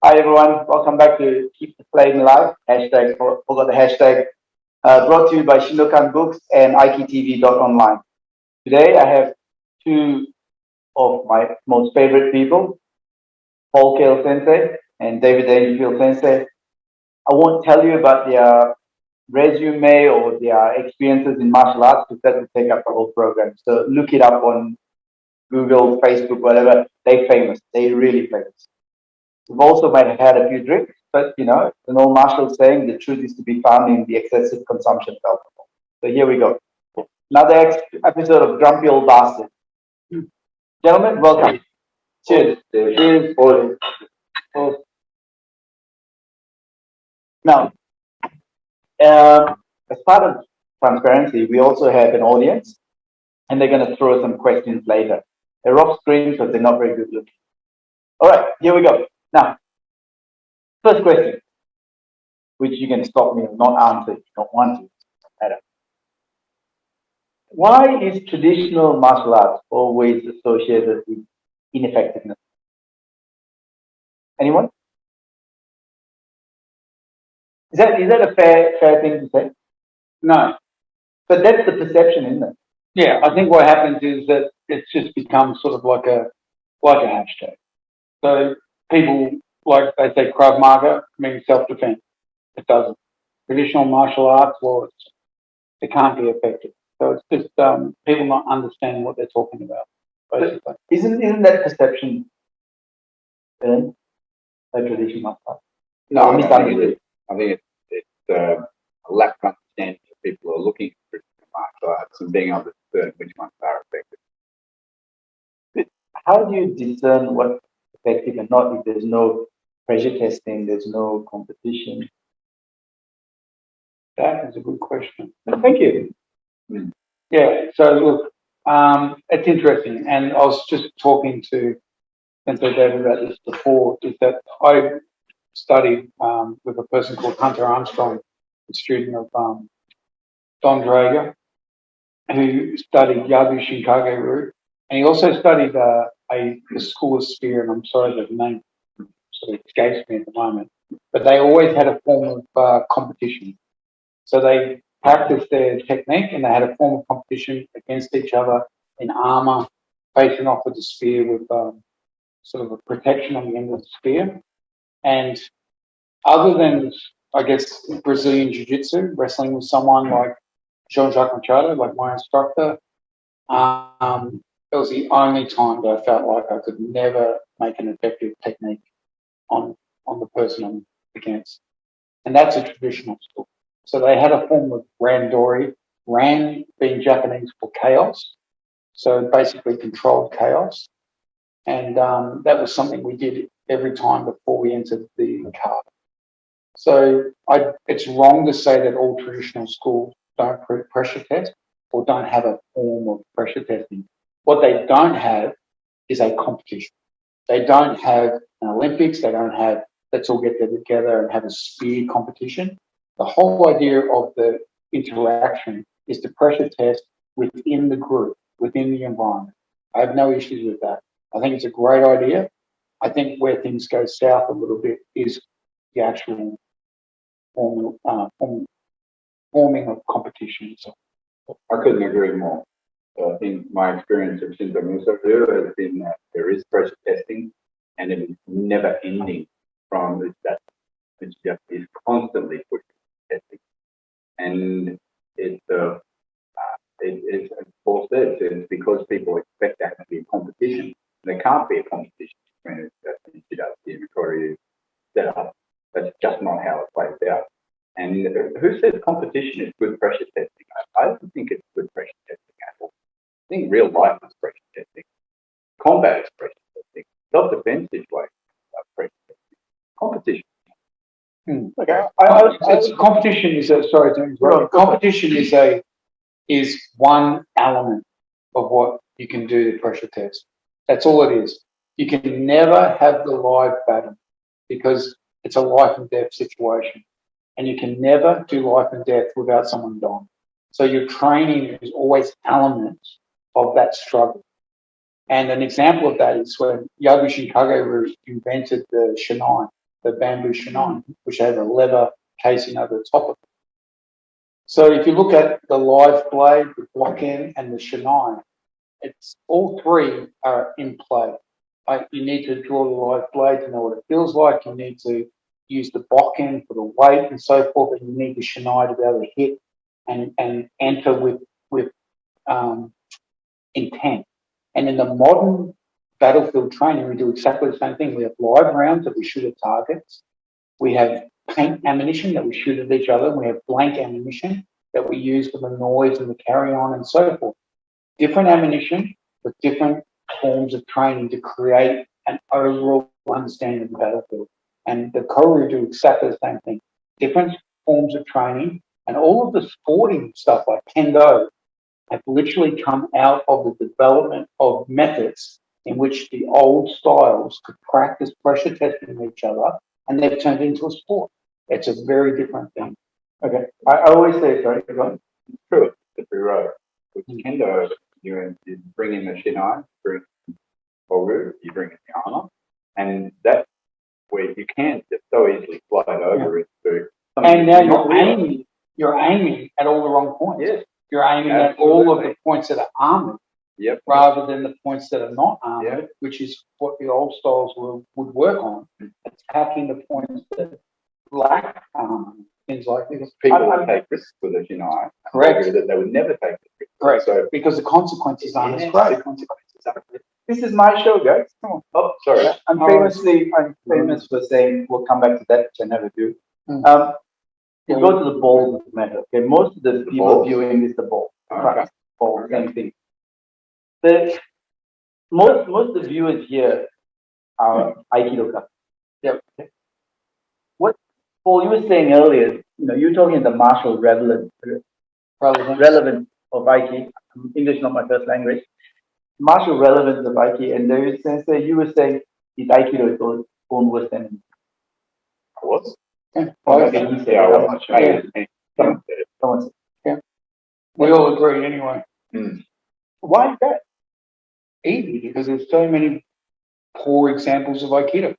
Hi everyone, welcome back to Keep the Flame Alive. Hashtag forgot the hashtag. Brought to you by Shindokan Books and aikitv.online. Today I have two of my most favorite people, Cale Sensei and Dangerfield Sensei. I won't tell you about their resume or their experiences in martial arts because that would take up the whole program. So look it up on Google, Facebook, whatever. They're famous. They're really famous. We've also might have had a few drinks, but an old martial saying, the truth is to be found in the excessive consumption of alcohol. So here we go. Another episode of Grumpy Old Bastard. Gentlemen, welcome. Cheers. Cheers. Cheers. Now, as part of transparency, we also have an audience, and they're going to throw some questions later. They're off screen because they're not very good looking. All right, here we go. Now, first question, which you can stop me or not answer if you don't want to. Matter. Why is traditional martial arts always associated with ineffectiveness? Anyone? Is that a fair thing to say? No. But that's the perception, isn't it? Yeah, I think what happens is that it's just become sort of like a hashtag. So people, like they say, Krav Maga means self-defense. It doesn't. Traditional martial arts, well, it can't be effective. So it's just people not understanding what they're talking about, basically. Isn't that perception then a traditional martial art? No, I think it's a lack of understanding that people are looking for traditional martial arts and being able to discern which ones are effective. How do you discern what's effective and not if there's no pressure testing, there's no competition? That is a good question. Thank you. Yeah, so look, it's interesting. And I was just talking to Sensei David about this before, is that I studied with a person called Hunter Armstrong, a student of Don Drager, who studied Yadu Shinkage root. And he also studied the School of Spear, and I'm sorry the name sort of escapes me at the moment. But they always had a form of competition. So they practiced their technique and they had a form of competition against each other in armor, facing off with the spear with sort of a protection on the end of the spear. And other than, I guess, Brazilian Jiu-Jitsu, wrestling with someone like Jean-Jacques Machado, like my instructor, it was the only time that I felt like I could never make an effective technique on the person I'm against. And that's a traditional school. So they had a form of randori, ran being Japanese for chaos. So basically controlled chaos. And that was something we did every time before we entered the card. So it's wrong to say that all traditional schools don't pressure test or don't have a form of pressure testing. What they don't have is a competition. They don't have an Olympics. They don't have, let's all get together and have a spear competition. The whole idea of the interaction is to pressure test within the group, within the environment. I have no issues with that. I think it's a great idea. I think where things go south a little bit is the actual forming of competitions. I couldn't agree more. So I think my experience of Shinto Muso has been that there is pressure testing and it is never ending from that. It's just is constantly pushing testing. And it's as Paul said, it's because people expect that to be a competition. There can't be a competition between Shidashi and Korea set up. That's just not how it plays out. And who says competition is good pressure testing? I don't think it's good pressure testing at all. I think real life is pressure testing. Combat is pressure testing. Self-defense situations are pressure testing. Competition. Okay. Competition is a sorry to interrupt. Competition is one element of what you can do to pressure test. That's all it is. You can never have the live battle because it's a life and death situation. And you can never do life and death without someone dying. So your training is always elements of that struggle. And an example of that is when Yadu Shinkage invented the Shinai. the bamboo shinai, which has a leather casing over the top of it. So if you look at the live blade, the block end, and the shinai, it's all three are in play. You need to draw the live blade to know what it feels like. You need to use the block end for the weight and so forth, and you need the shinai to be able to hit and enter with intent. And in the modern battlefield training, we do exactly the same thing. We have live rounds that we shoot at targets. We have paint ammunition that we shoot at each other. We have blank ammunition that we use for the noise and the carry on and so forth. Different ammunition with different forms of training to create an overall understanding of the battlefield. And the Koru do exactly the same thing. Different forms of training, and all of the sporting stuff like kendo have literally come out of the development of methods in which the old styles could practice pressure testing each other, and they've turned into a sport. It's a very different thing. Okay. I always say, sorry, go on. It's true. It's true, right. With kendo, you bring in the shinai, bring Koru, you bring in the armor, and that's where you can just so easily slide over into something. And now you're aiming at all the wrong points. Yes. You're aiming at all of the points that are armored, rather than the points that are not armored, which is what the old styles would work on, attacking the points that lack armor, things like this. People would take risks with it, Correct. That they would never take the risk. Correct. So, because the consequences aren't as great. This is my show, guys. Come on. oh, sorry. I'm famous for saying, we'll come back to that, which I never do. You go to the ball matter. Okay, most of the people ball. viewing is the ball. Okay. Right. Ball, Okay. same thing. Most of the viewers here are Aikidoka. Yep. What Paul, you were saying earlier, you were talking the martial relevance of Aiki. English not my first language. Martial relevance of Aiki, and David Sensei, you were saying is Aikido its own worst enemy. What? Yeah. Okay, he said, I'm not sure. Someone said. We all agree anyway. Why is that? Easy, because there's so many poor examples of Aikido.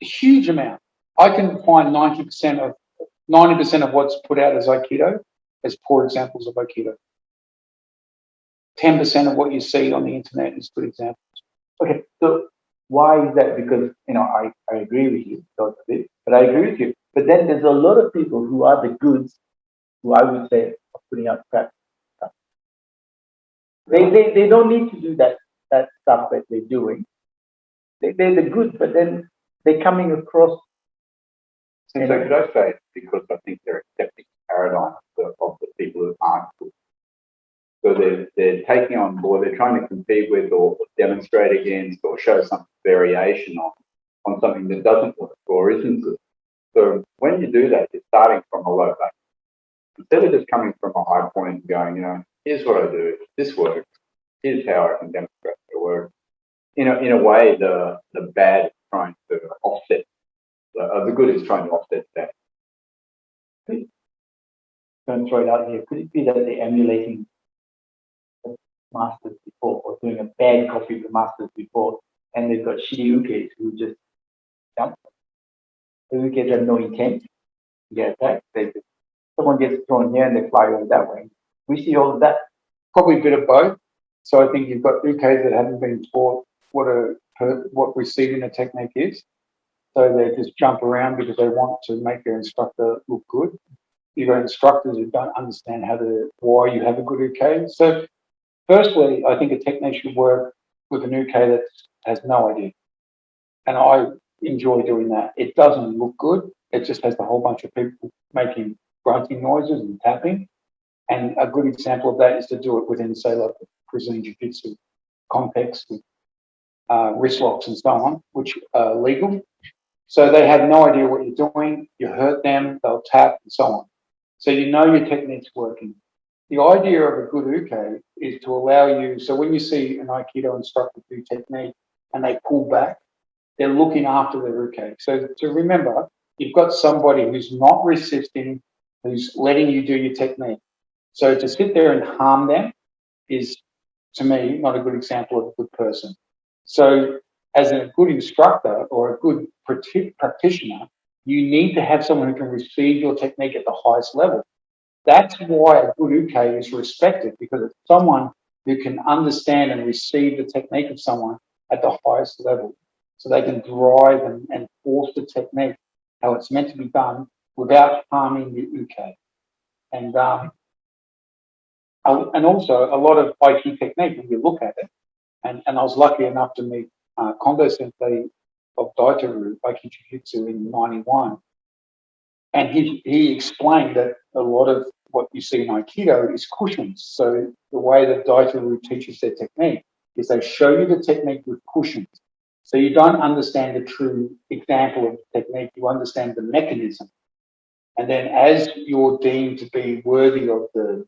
A huge amount. I can find 90% of what's put out as Aikido as poor examples of Aikido. 10% of what you see on the internet is good examples. Okay, so why is that? Because I agree with you, but I agree with you. But then there's a lot of people who are the goods, who I would say are putting out crap stuff. They don't need to do that stuff that they're doing. They're the good, but then they're coming across. And so could I say, because I think they're accepting paradigm of the people who aren't good. So they're taking on board, they're trying to compete with or demonstrate against or show some variation on something that doesn't work or isn't good. So when you do that, you're starting from a low base. Instead of just coming from a high point and going, here's what I do, this works, here's how I can demonstrate it works. In a way, the bad is trying to offset, the good is trying to offset that. Don't throw it out here. Could it be that they're emulating the masters before, or doing a bad copy of the masters before, and they've got shitty ukes who just jump? The ukes have no intent to get attacked. Someone gets thrown here and they fly over that way. We see all of that. Probably a bit of both. So I think you've got ukes that haven't been taught what receiving a technique is. So they just jump around because they want to make their instructor look good. You've got instructors who don't understand why you have a good uke. So firstly, I think a technique should work with an uke that has no idea. And I enjoy doing that. It doesn't look good. It just has a whole bunch of people making grunting noises and tapping. And a good example of that is to do it within, say, like the Brazilian Jiu-Jitsu context with wrist locks and so on, which are legal. So they have no idea what you're doing. You hurt them, they'll tap and so on. So you know your technique's working. The idea of a good uke is to allow you, so when you see an Aikido instructor do technique and they pull back, they're looking after their uke. So to remember, you've got somebody who's not resisting, who's letting you do your technique. So to sit there and harm them is, to me, not a good example of a good person. So as a good instructor or a good practitioner, you need to have someone who can receive your technique at the highest level. That's why a good uke is respected, because it's someone who can understand and receive the technique of someone at the highest level. So they can drive and force the technique how it's meant to be done without harming the uke. And also a lot of Aiki technique, when you look at it, and I was lucky enough to meet Kondo Sensei of Daitaru, Aiki Jiu-Jitsu in '91. And he explained that a lot of what you see in Aikido is cushions. So the way that Daitaru teaches their technique is they show you the technique with cushions. So you don't understand the true example of the technique, you understand the mechanism. And then as you're deemed to be worthy of the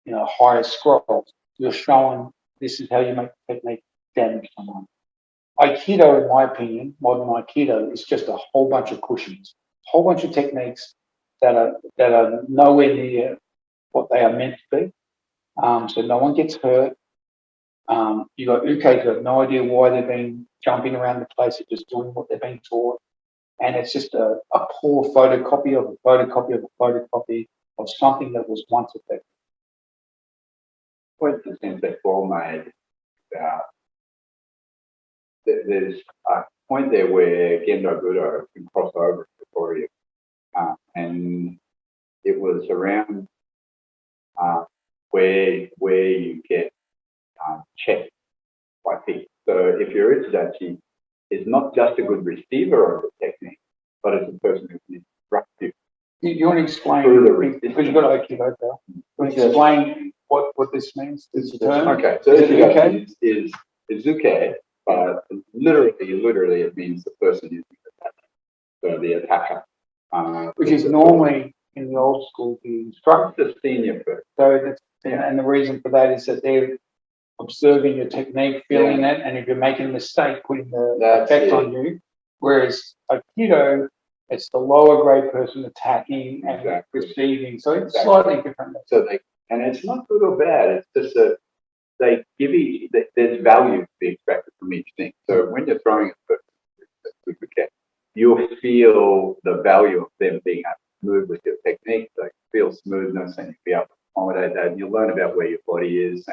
higher scrolls, you're shown this is how you make the technique damage someone. Aikido, in my opinion, modern Aikido, is just a whole bunch of cushions, a whole bunch of techniques that are nowhere near what they are meant to be. So no one gets hurt. You got ukes who have no idea why they've been jumping around the place, they're just doing what they've been taught. And it's just a poor photocopy of a photocopy of a photocopy of something that was once effective. Point the Sensei Paul made about there's a point there where Gendo Budo can cross over for you. And it was around where you get checked by people. So if your Ichidachi is not just a good receiver of the technique, but it's a person who can instruct you. You want to explain, because you've got Aikido there, you want to explain what this means, this term? Okay, so Ichidachi is uke, but literally it means the person using the attacker. So the attacker. Which is normally in the old school the instructor. The senior person. So and the reason for that is that they're observing your technique, feeling it, and if you're making a mistake, putting the effect on you. Whereas Aikido, it's the lower grade person attacking and receiving. So it's slightly different. So and it's not good or bad. It's just they give you, there's value to be expected from each thing. So when you're throwing a person, you'll feel the value of them being able to move with your technique. Like feel smoothness, and you'll be able to accommodate that. And you'll learn about where your body is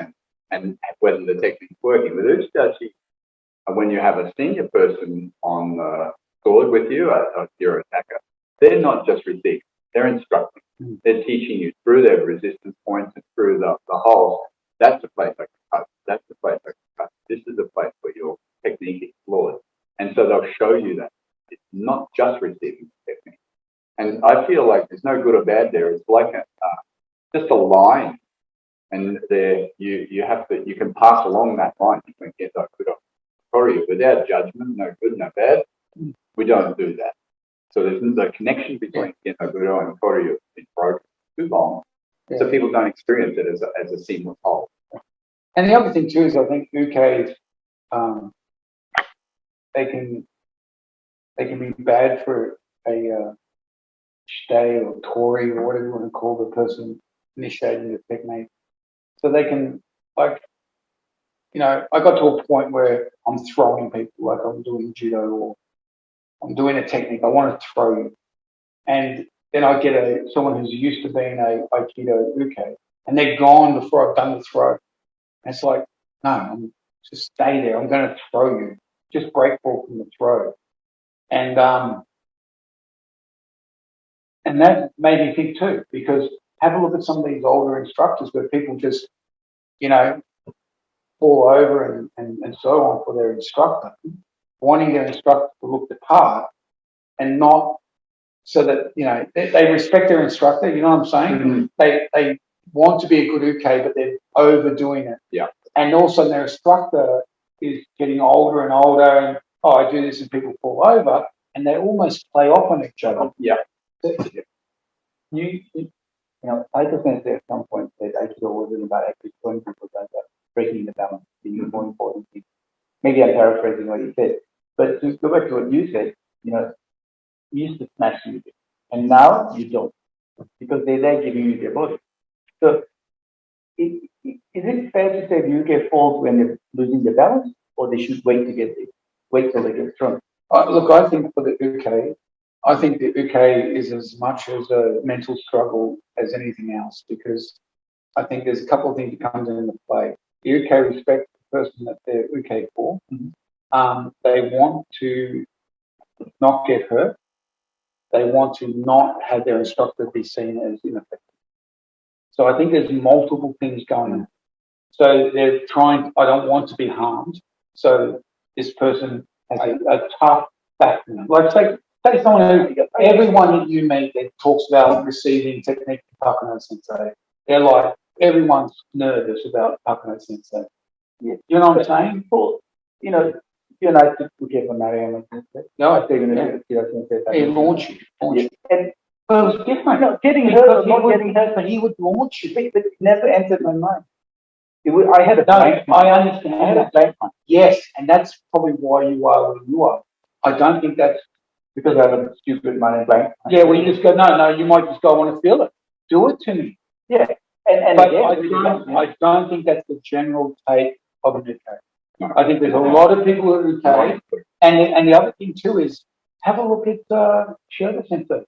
and whether the technique's working. With Uchidachi, when you have a senior person on the sword with you, your attacker, they're not just receiving, they're instructing. They're teaching you through their resistance points and through the holes. That's the place I can cut. That's the place I can cut. This is the place where your technique is flawed. And so they'll show you that. It's not just receiving the technique. And I feel like there's no good or bad there. It's like just a line. And there you can pass along that line between Gendo Budo and Koryu without judgment, no good, no bad. We don't do that. So there's the connection between Gendo Budo and Koryu is broken too long. So people don't experience it as a seamless whole. And the other thing too is I think ukes, they can be bad for a stay or tori or whatever you want to call the person initiating the technique. So they can, like, I got to a point where I'm throwing people, like I'm doing judo or I'm doing a technique, I want to throw you. And then I get someone who's used to being a Aikido uke, and they're gone before I've done the throw. And it's like, no, I'm just stay there. I'm going to throw you. Just break ball from the throw. And that made me think too, because have a look at some of these older instructors where people just, fall over and so on for their instructor, wanting their instructor to look the part and not so that, they respect their instructor, you know what I'm saying? Mm-hmm. They want to be a good uke, but they're overdoing it. Yeah. And also their instructor is getting older and older and, I do this and people fall over and they almost play off on each other. Yeah. Cale Sensei at some point said Aikido wasn't about actually throwing people, but about breaking the balance, being the more important thing. Maybe I'm paraphrasing what you said, but to go back to what you said, you used to smash music, and now you don't, because they're there giving you their body. So, is it fair to say you get falls when they're losing the balance, or they should wait to get there? wait till they get strong. Look, I think for the uke, I think the uke is as much as a mental struggle as anything else, because I think there's a couple of things that comes into play. The uke respects the person that they're uke for. They want to not get hurt. They want to not have their instructor be seen as ineffective. So I think there's multiple things going on. So they're trying, I don't want to be harmed. So this person has a tough background. Like say someone who, everyone that you meet that talks about receiving technique from Takano Sensei, they're like, everyone's nervous about Takano Sensei. Yeah. You know what I'm saying? Well, you know, you and I took together Mariam. No, I think he launch you. Yeah. And Well, it was different. no, getting hurt or not getting hurt, but he would launch you. But it never entered my mind. I had a blank. I understand. I had a blank mind. Yes, and that's probably why you are where you are. I don't think that's Because I have a stupid mind and blank. yeah. Well, you just go no. You might just go. I want to feel it. Do it to me. Yeah. And But again, I don't think that's the general take of an UK. I think there's a lot of people who are UK, and the other thing too is have a look at Shirley Sensei.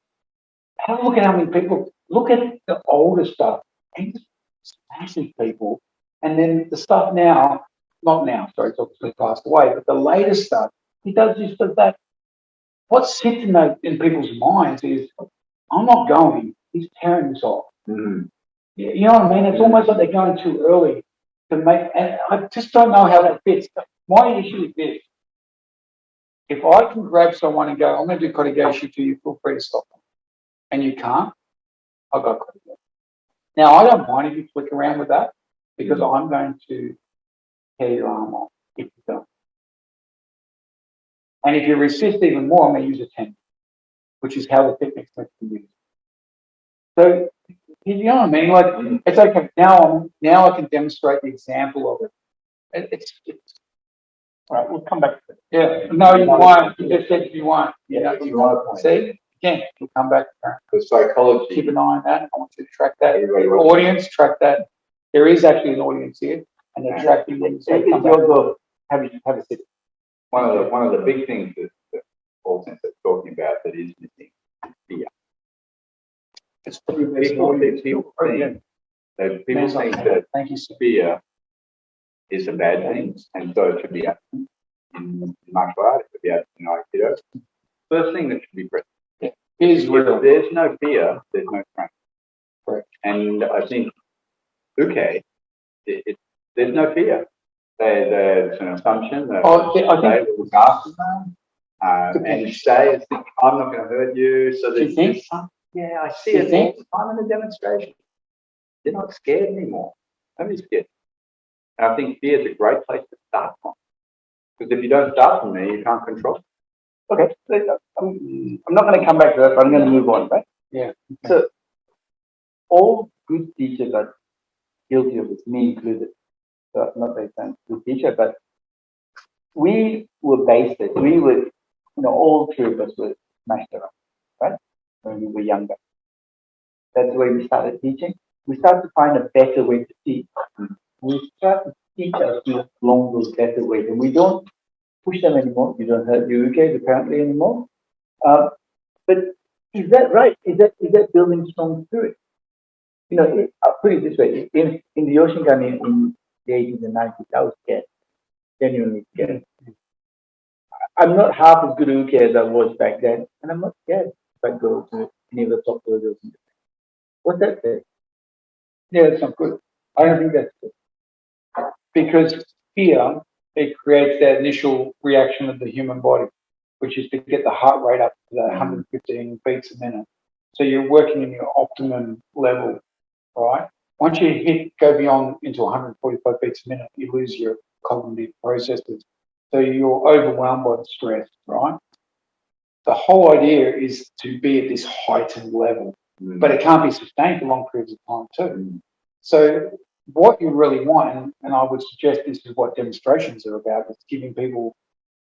Have a look at how many people. Look at the older stuff. He's massive people, and then the stuff now, not now. Sorry, it's obviously passed away, but the latest stuff he does this, does that. What sits in people's minds is, I'm not going. He's tearing this off. Mm-hmm. You know what I mean? It's almost like they're going too early to make, and I just don't know how that fits. My issue is this. If I can grab someone and go, I'm going to do Kotegaeshi to you, feel free to stop them. And you can't, I'll go Kotegaeshi. Now, I don't mind if you flick around with that, because I'm going to tear your arm off if you don't. And if you resist even more, I'm going to use a 10, which is how the technique's meant to be used. So, you know what I mean? Like, it's okay. Now I can demonstrate the example of it. It's all right, we'll come back to it. yeah. No, you won't. You just said you won't. Yeah, you won't. See? Again, we'll come back to that. The psychology. Keep an eye on that. I want you to track that. Everybody will. Audience, track that. There is actually an audience here, and they're tracking them. So It's come back. your goal. Have a sit. One of the big things that Cale Sensei is talking about that is missing fear. It's pretty People think that Thank you, sir. fear is a bad thing, and so it should be absent in martial art, it should be absent in Aikido. First thing that should be present. Here's real. If there's no fear, there's no strength. Correct. And I think, okay, there's no fear. There's an assumption that they will look after them. And say, I'm not going to hurt you. So there's some, yeah, I see it all the time in the demonstration. They're not scared anymore. Nobody's scared. And I think fear is a great place to start from. Because if you don't start from there, you can't control it. Okay, I'm not going to come back to that, but I'm going to move on, right? Yeah. So, all good teachers are guilty of this, me included. So, not that I'm a good teacher, but we were basic. We were, all three of us were smashed around, right? When we were younger. That's where we started teaching. We started to find a better way to teach. We start to teach our students along those better ways, and we don't push them anymore. You don't hurt your UKs apparently anymore. But is that right? Is that building strong spirit? I'll put it this way: in the Oshinkan in the 80s and 90s, I was scared, genuinely scared. I'm not half as good a UK as I was back then, and I'm not scared if I go to any of the top levels. What's that say? Yeah, it's not good. I don't think that's good. Because fear, it creates that initial reaction of the human body, which is to get the heart rate up to that 115 beats a minute. So you're working in your optimum level, right? Once you go beyond into 145 beats a minute, you lose your cognitive processes. So you're overwhelmed by the stress, right? The whole idea is to be at this heightened level, but it can't be sustained for long periods of time too. So what you really want, and I would suggest this is what demonstrations are about, is giving people,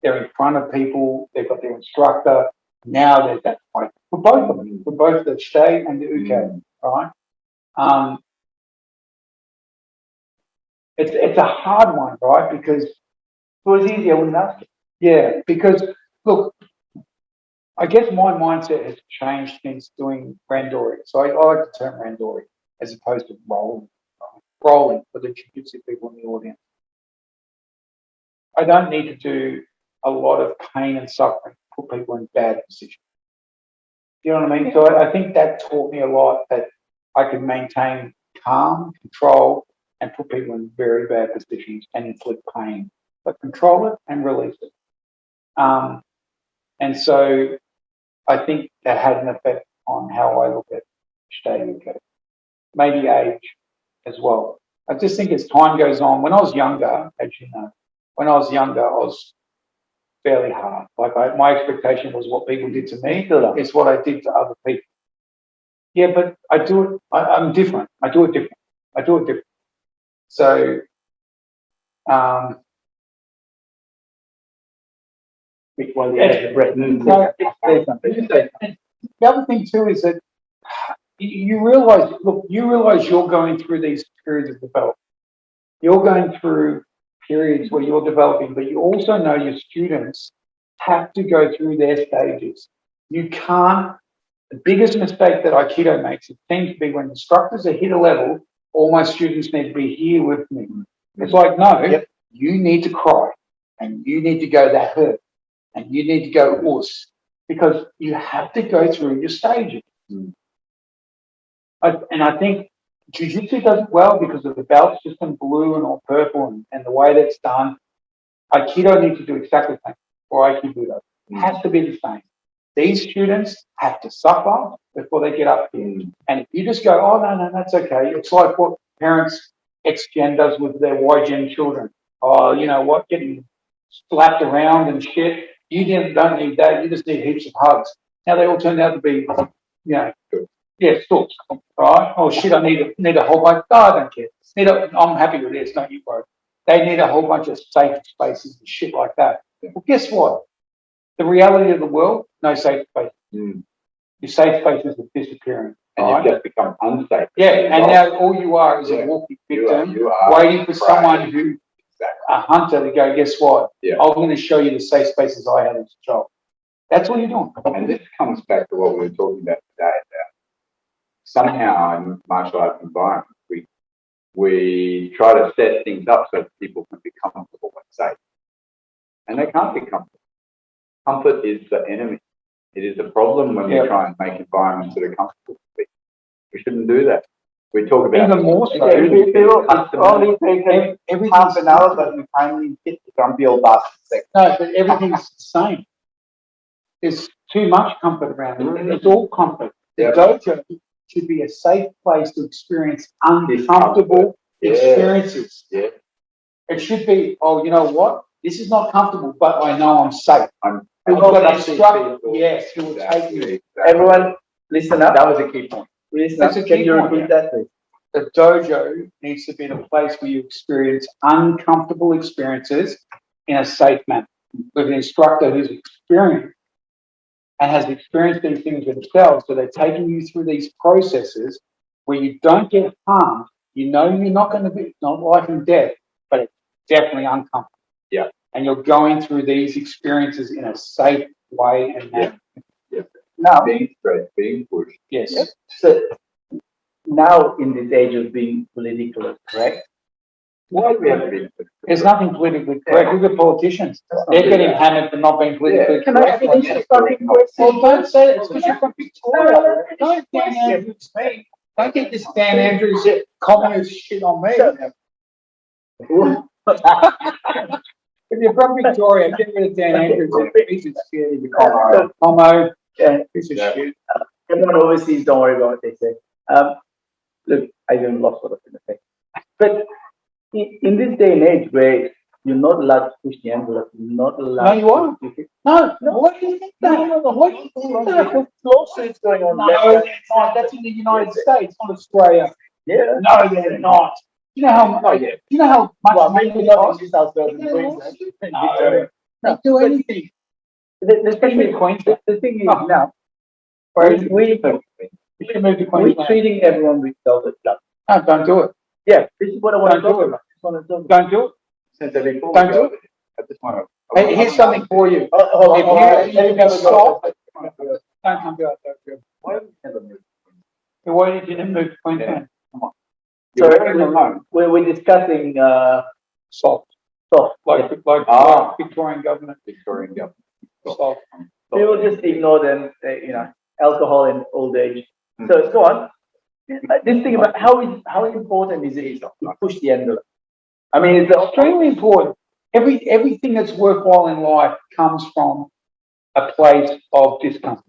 they're in front of people, they've got their instructor, now there's that fight. For both of them, for both the Shay and the Uke, right? It's a hard one, right? Because if it was easy, I wouldn't ask it. Yeah, because look, I guess my mindset has changed since doing randori. So I like the term randori as opposed to rolling. Rolling for the jiu-jitsu people in the audience. I don't need to do a lot of pain and suffering to put people in bad positions. You know what I mean? So I think that taught me a lot, that I could maintain calm, control, and put people in very bad positions and inflict pain, but control it and release it. And so I think that had an effect on how I look at staying okay. Maybe age as well. I just think as time goes on, when I was younger, as you know, I was fairly hard. Like my expectation was what people did to me is what I did to other people. Yeah, but I do it. I'm different. I do it different. So, the other thing too is that you realize you're going through these periods of development. You're going through periods where you're developing, but you also know your students have to go through their stages. You can't. The biggest mistake that Aikido makes, it seems to be, when instructors are hit a level, all my students need to be here with me. It's like, no, you need to cry, and you need to go that hurt, and you need to go us, because you have to go through your stages. And I think Jiu-Jitsu does it well because of the belt system, blue and all purple, and the way that's done. Aikido needs to do exactly the same, or Aikido. It has to be the same. These students have to suffer before they get up here. And if you just go, oh, no, that's okay. It's like what parents X-Gen does with their Y-Gen children. Oh, you know what, getting slapped around and shit. You don't need that. You just need heaps of hugs. Now they all turn out to be, stooks, right? Oh, shit, I need a whole bunch. Oh, I don't care. I'm happy with this, don't you, bro? They need a whole bunch of safe spaces and shit like that. Well, guess what? The reality of the world, no safe space. Your safe spaces are disappearing. And you've just become unsafe. Yeah, and now all you are is a walking victim, waiting for someone who, a hunter, to go, guess what? I'm going to show you the safe spaces I had as a child. That's what you're doing. And this comes back to what we were talking about today, about somehow in martial arts environments, we try to set things up so that people can be comfortable and safe. And they can't be comfortable. Comfort is the enemy. It is a problem when we try and make environments that are comfortable for people. We shouldn't do that. We talk about even more so. It's only taken half an hour, but we finally hit the grumpy old bastard. No, but everything's the same. There's too much comfort around it. It's all comfort. The dojo should be a safe place to experience uncomfortable experiences. Yeah. It should be, oh, you know what? This is not comfortable, but I know I'm safe. Yes, it will take you. Everyone, listen up. That was a key point. Listen up. Can you repeat that, please? The dojo needs to be the place where you experience uncomfortable experiences in a safe manner, with an instructor who's experienced and has experienced these things themselves. So they're taking you through these processes where you don't get harmed. You know you're not going to be, not life and death, but it's definitely uncomfortable. Yeah. And you're going through these experiences in a safe way and manner. Now, being stressed, being pushed. Yes. So now in this age of being politically correct, Why do we have to be? There's nothing politically correct. Look at politicians. They're getting hammered for not being politically Can I correct. finish the fucking question? Well, don't say it. It's because you're from Victoria. Don't Dan Andrews me. Don't get this Dan Andrews communist shit on me. If you're from Victoria, get rid of Dan Andrews. Piece of shit. Como. Piece of shit. Everyone overseas, don't worry about what they say. Look, I even lost what I was going to say. But in this day and age where you're not allowed to push the envelope, you're not allowed. No, you are. No. What do you think that? What do you think that? Lawsuits going on. No, it's not. That's in the United States, not Australia. Yeah. No, they're not. You know how? You know how much money maybe it not costs? in South Queensland. No, they do anything. Especially Queensland. The thing is now, we're treating everyone with velvet gloves. No, don't do it. Yeah, this is what I want to talk about. Don't do it. Since before Don't do it. I just want to Hey, here's something for you. Hold on, If you can stop, don't come to us. Why have you never moved? Why did you never move to Queensland? So You're wearing your own. we're discussing Soft, soft. like Ah. Victorian government. Victorian government. Soft. People just ignore them, alcohol and old age. So go on. This thing about how important is it to push the envelope? I mean, it's Extremely important. Everything that's worthwhile in life comes from a place of discomfort.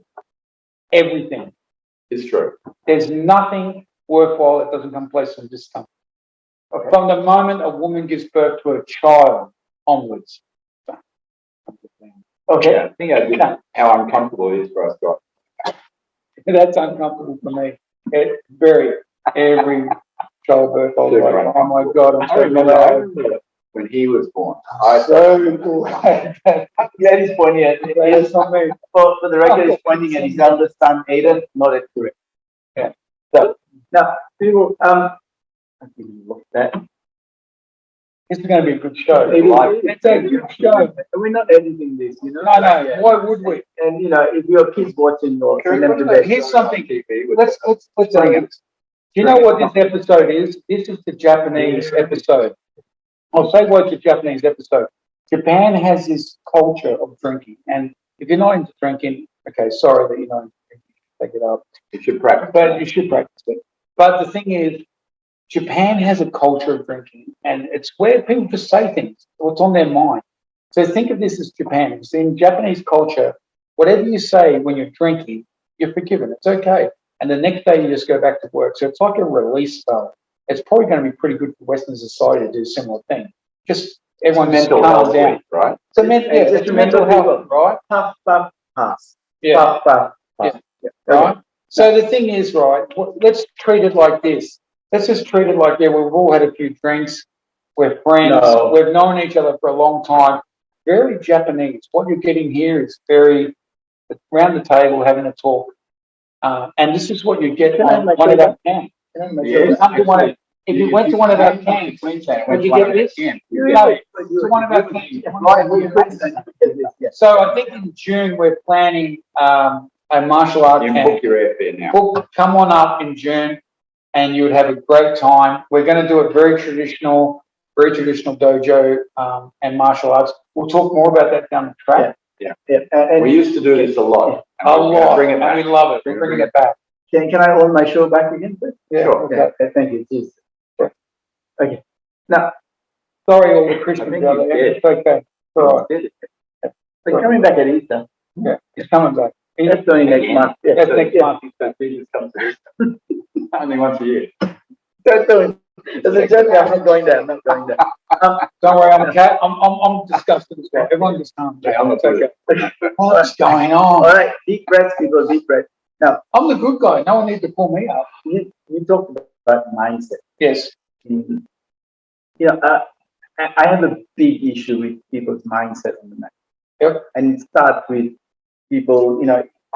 Everything. It's true. There's nothing worthwhile that doesn't come from a place of discomfort. Okay. From the moment a woman gives birth to a child onwards. okay. Yeah, I think I did how uncomfortable it is for us guys. That's uncomfortable for me. Every childbirth, I was like, oh my God, I'm I so remember glad. when he was born. So glad. Yeah, he's pointing at It's not me. for the record, he's pointing at his eldest son, Aiden, not at Turek. Yeah. So now, people, that. This is going to be a good show. It's a good show. We're not editing this, No, Yeah. why would we? And if your kids watching, or send them to bed. Here's something. Let's bring it. Do you know what this episode is? This is the Japanese episode. I'll say why it's a Japanese episode. Japan has this culture of drinking, and if you're not into drinking, okay, sorry that you're not into drinking, take it up. You should practice. But you should practice it. But the thing is, Japan has a culture of drinking, and it's where people just say things, what's on their mind. So think of this as Japan. It's in Japanese culture, whatever you say when you're drinking, you're forgiven. It's okay. And the next day you just go back to work. So it's like a release valve. It's probably going to be pretty good for Western society to do a similar thing. Just everyone just calm down. Right? So it's mental health, right? Puff, pass. Yeah. Puff. Yeah. Right? So the thing is, right, let's treat it like this. Let's just treat it like, yeah, we've all had a few drinks. We're friends. No. We've known each other for a long time. Very Japanese. What you're getting here is very around the table having a talk. And this is what you get on one of our camps. If you went to one of our camps, would you get this? No, to one of our camps. So I think in June we're planning a martial art You camp. book your airfare now. Come on up in June, and you would have a great time. We're going to do a very traditional dojo and martial arts. We'll talk more about that down the track. Yeah. And We used to do this a lot. Bring it back. We love it. We're bringing it back. Can I own my show back again, please? Yeah. Sure. Okay. Yeah, thank you. Jeez. Okay. Now, Sorry, all the Christians think brother. you did. It's okay. All right. we're coming back at Easter. Yeah, it's coming back. That's only next month. Yeah. That's next month. Jesus comes to Easter. Only once a year. As a joke, I'm not going there. Don't worry, I'm a cat. I'm disgusted as well. Everyone just calm down. Yeah, I'm It's okay. What's going All on? right, deep breaths, people, deep breath. Now, I'm the good guy. No one needs to pull me up. you talked about mindset. Yes. Mhm. I have a big issue with people's mindset on the mat. Yep. And it starts with people,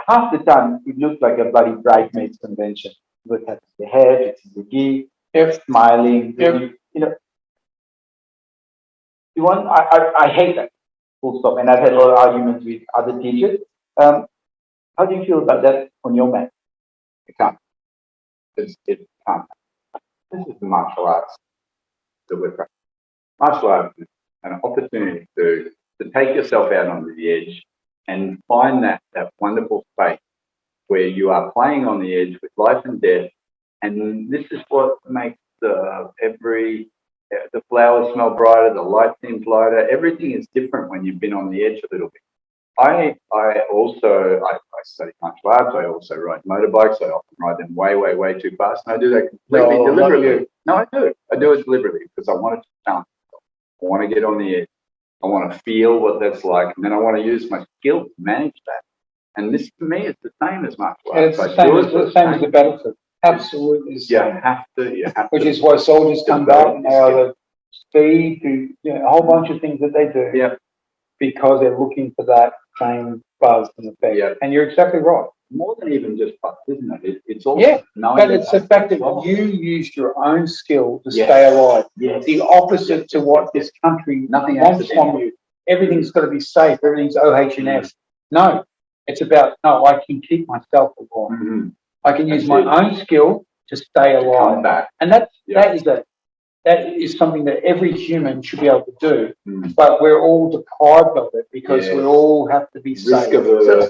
half the time it looks like a bloody bridesmaids convention. People have the hair, it's the gi, Yep. smiling. Yep. I hate that. Full stop. And I've had a lot of arguments with other teachers. How do you feel about that on your mat? It can't. It can't. This is the martial arts that we're practicing. Martial arts is an opportunity to take yourself out onto the edge and find that wonderful space where you are playing on the edge with life and death. And this is what makes the flowers smell brighter, the light seems lighter. Everything is different when you've been on the edge a little bit. I study martial arts. I also ride motorbikes. I often ride them way, way, way too fast. And I do that completely deliberately. No, I do. I do it deliberately because I want to challenge myself. I want to get on the edge. I want to feel what that's like. And then I want to use my skill to manage that. And this, to me, is the same as martial arts. It's the same as the battlefield. Absolutely. You have to. Which is why soldiers come back and they either speed, do a whole bunch of things that they do. Yeah. Because they're looking for that same buzz and effect. Yeah. And you're exactly right. More than even just buzz, isn't it? It's also knowing. But it's the fact that you used your own skill to stay alive. Yes. The opposite to what this country Nothing wants from you. everything's got to be safe, everything's OH&S. No, it's about, no, I can keep myself alive. Mm-hmm. I can use my own skill to stay alive. Come back. And that is something that every human should be able to do. Mm. But we're all deprived of it because we all have to be safe.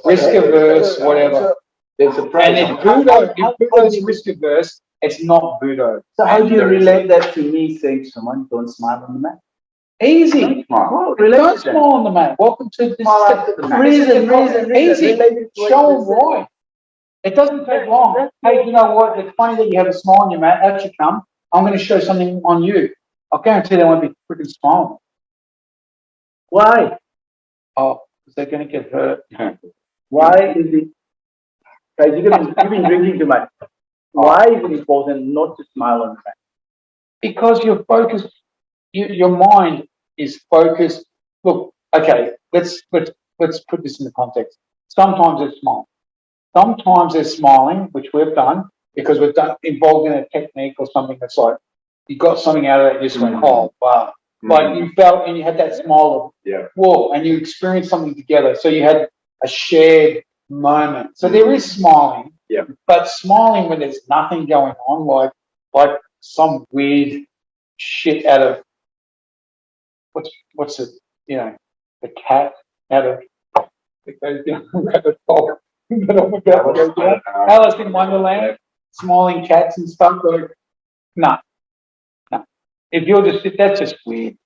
Risk averse, whatever. There's a And if Budo's risk averse, it's not Budo. So how do you relate that to me saying to someone, don't smile on the mat? Easy. Well, Don't smile on the mat. Welcome to this. Reason. Easy. Show them why. It doesn't take long. Hey, you know what? It's funny that you have a smile on your mat. Out you come. I'm going to show something on you. I guarantee they won't be freaking smiling. Why? Oh, because they're going to get hurt. Why is it? Guys, you've been drinking too much. Why is it important not to smile on the mat? Because you're focused. Your mind is focused. Look, okay. Let's put this into context. Sometimes they're smiling. Sometimes they're smiling, which we've done because we've done involved in a technique or something that's like you got something out of it. You just went, oh wow, like you felt and you had that smile of whoa, and you experienced something together. So you had a shared moment. So there is smiling, but smiling when there's nothing going on, like some weird shit out of what's it? You know, the cat out of it goes down the rabbit hole. Alice in Wonderland, smiling cats and stuff. Like, no. If you're just that's just weird.